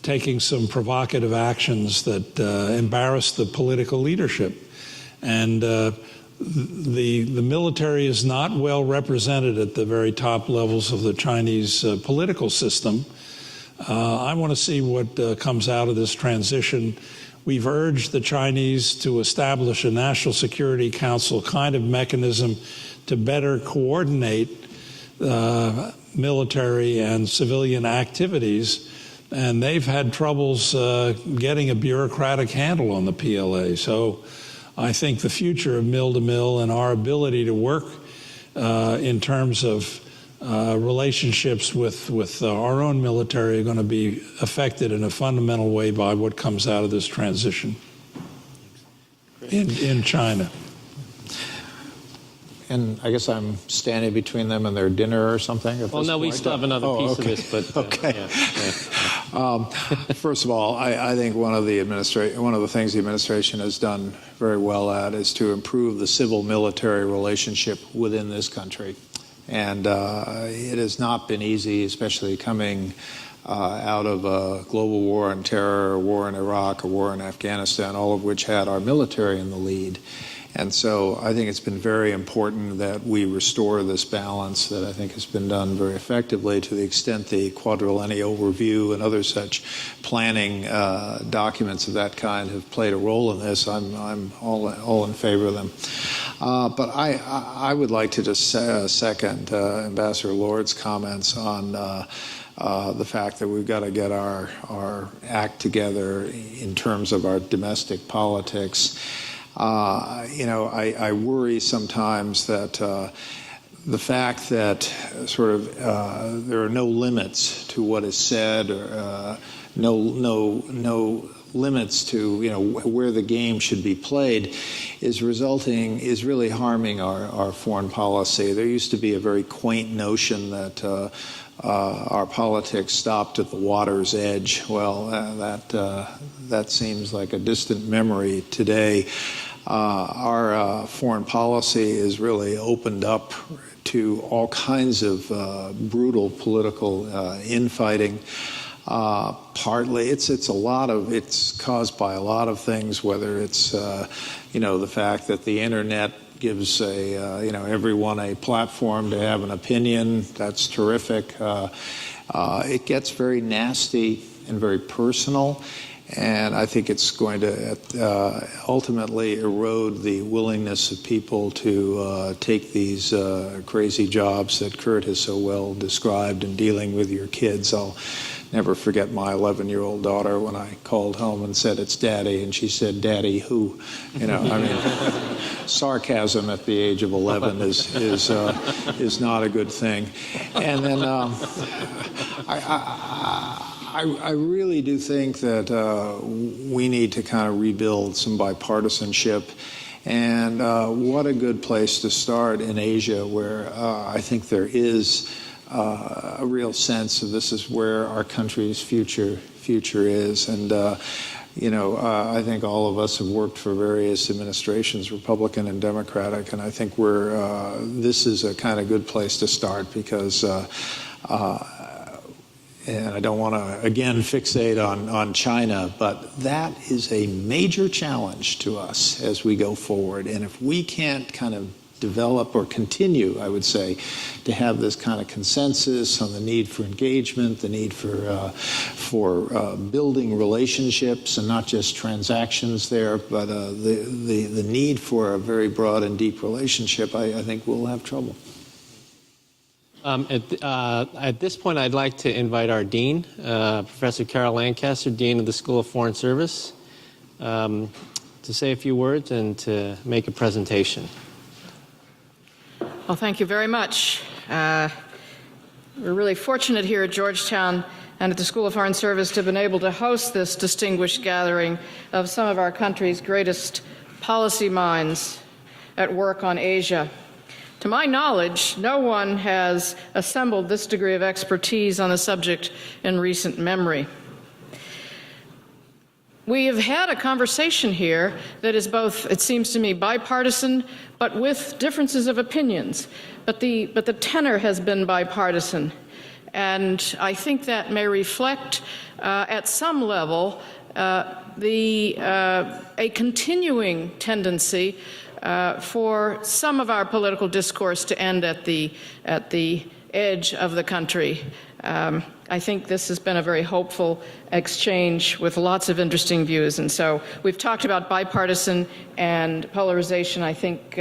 taking some provocative actions that embarrassed the political leadership. And the military is not well represented at the very top levels of the Chinese political system. I want to see what comes out of this transition. We've urged the Chinese to establish a National Security Council kind of mechanism to better coordinate military and civilian activities, and they've had troubles getting a bureaucratic handle on the PLA. So I think the future of mill-to-mill and our ability to work in terms of relationships with our own military are going to be affected in a fundamental way by what comes out of this transition in China. And I guess I'm standing between them and their dinner or something at Well, this no, we point? still have another piece okay. of this, but okay. yeah. First of all, I think one of the things the administration has done very well at is to improve the civil-military relationship within this country, and it has not been easy, especially coming out of a global war on terror, a war in Iraq, a war in Afghanistan, all of which had our military in the lead. And so I think it's been very important that we restore this balance that I think has been done very effectively, to the extent the quadrennial review and other such planning documents of that kind have played a role in this. I'm all in favor of them. But I would like to just second Ambassador Lord's comments on the fact that we've got to get our act together in terms of our domestic politics. I worry sometimes that the fact that sort of there are no limits to what is said, or no limits to where the game should be played, is really harming our foreign policy. There used to be a very quaint notion that our politics stopped at the water's edge. Well, that seems like a distant memory today. Our foreign policy is really opened up to all kinds of brutal political infighting. Partly, it's caused by a lot of things. Whether it's the fact that the internet gives everyone a platform to have an opinion. That's terrific. It gets very nasty and very personal. And I think it's going to ultimately erode the willingness of people to take these crazy jobs that Kurt has so well described in dealing with your kids. I'll never forget my 11-year-old daughter when I called home and said, "It's Daddy," and she said, "Daddy who?" Sarcasm at the age of 11 is not a good thing. And then I really do think that we need to kind of rebuild some bipartisanship. And what a good place to start in Asia, where I think there is a real sense of this is where our country's future is. And I think all of us have worked for various administrations, Republican and Democratic, and I think this is a kind of good place to start, because and I don't want to, again, fixate on China, but that is a major challenge to us as we go forward. And if we can't kind of develop or continue, I would say, to have this kind of consensus on the need for engagement, the need for building relationships and not just transactions there, but the need for a very broad and deep relationship, I think we'll have trouble. At this point, I'd like to invite our Dean, Professor Carol Lancaster, Dean of the School of Foreign Service, to say a few words and to make a presentation. Well, thank you very much. We're really fortunate here at Georgetown and at the School of Foreign Service to have been able to host this distinguished gathering of some of our country's greatest policy minds at work on Asia. To my knowledge, no one has assembled this degree of expertise on the subject in recent memory. We have had a conversation here that is both, it seems to me, bipartisan, but with differences of opinions. But the tenor has been bipartisan. And I think that may reflect, at some level, a continuing tendency for some of our political discourse to end at the edge of the country. I think this has been a very hopeful exchange with lots of interesting views. And so we've talked about bipartisan and polarization. I think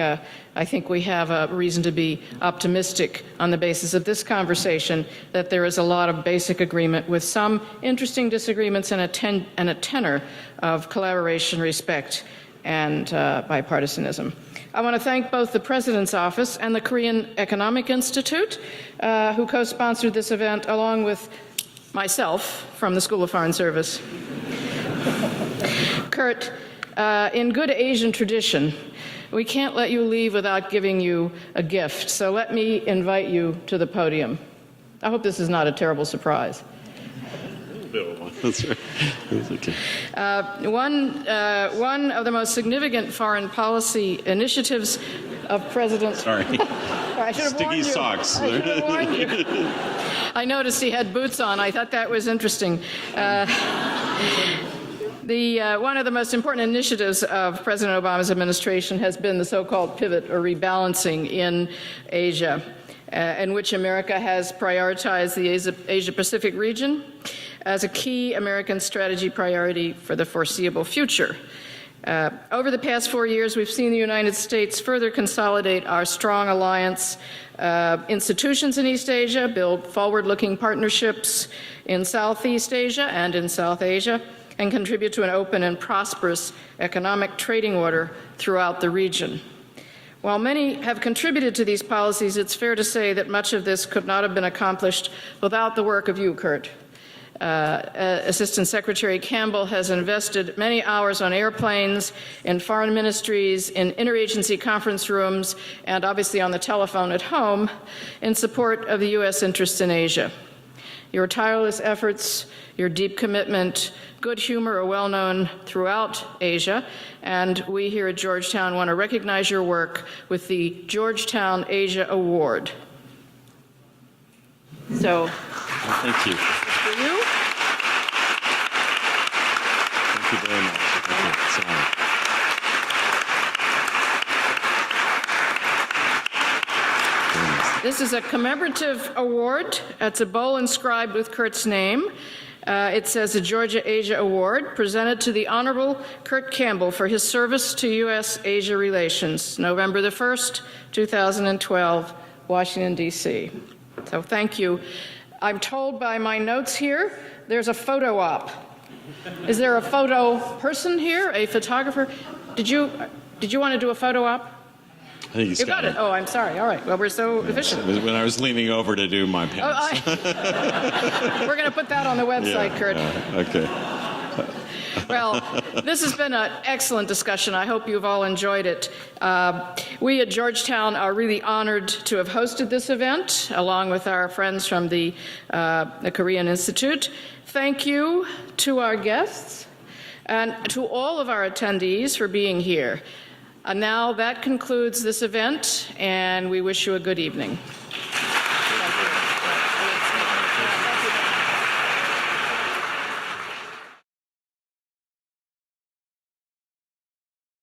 we have a reason to be optimistic on the basis of this conversation that there is a lot of basic agreement with some interesting disagreements and a tenor of collaboration, respect, and bipartisanism. I want to thank both the President's Office and the Korean Economic Institute, who co-sponsored this event, along with myself from the School of Foreign Service. Kurt, in good Asian tradition, we can't let you leave without giving you a gift, so let me invite you to the podium. I hope this is not a terrible surprise. That's right. That's okay. One of the most significant foreign policy initiatives of President... Sorry. I should have Sticky warned you. socks. I should have warned you. I noticed he had boots on. I thought that was interesting. One of the most important initiatives of President Obama's administration has been the so-called pivot or rebalancing in Asia, in which America has prioritized the Asia-Pacific region as a key American strategy priority for the foreseeable future. Over the past 4 years, we've seen the United States further consolidate our strong alliance institutions in East Asia, build forward-looking partnerships in Southeast Asia and in South Asia, and contribute to an open and prosperous economic trading order throughout the region. While many have contributed to these policies, it's fair to say that much of this could not have been accomplished without the work of you, Kurt. Assistant Secretary Campbell has invested many hours on airplanes, in foreign ministries, in interagency conference rooms, and obviously on the telephone at home in support of the U.S. interests in Asia. Your tireless efforts, your deep commitment, good humor are well known throughout Asia, and we here at Georgetown want to recognize your work with the Georgetown Asia Award. So, Thank you. for you. Thank you very much. Thank you. It's an honor. This is a commemorative award. It's a bowl inscribed with Kurt's name. It says the Georgia Asia Award, presented to the Honorable Kurt Campbell for his service to U.S.-Asia relations, November the 1st, 2012, Washington, D.C. So thank you. I'm told by my notes here, there's a photo op. Is there a photo person here, a photographer? Did you want to do a photo op? I think he's You got it. Oh, I'm sorry. All right. Well, we're so efficient. When I was leaning over to do my pants. We're going to put that on the website, Yeah, Kurt. yeah, okay. Well, this has been an excellent discussion. I hope you've all enjoyed it. We at Georgetown are really honored to have hosted this event, along with our friends from the Korean Institute. Thank you to our guests and to all of our attendees for being here. And now that concludes this event, and we wish you a good evening.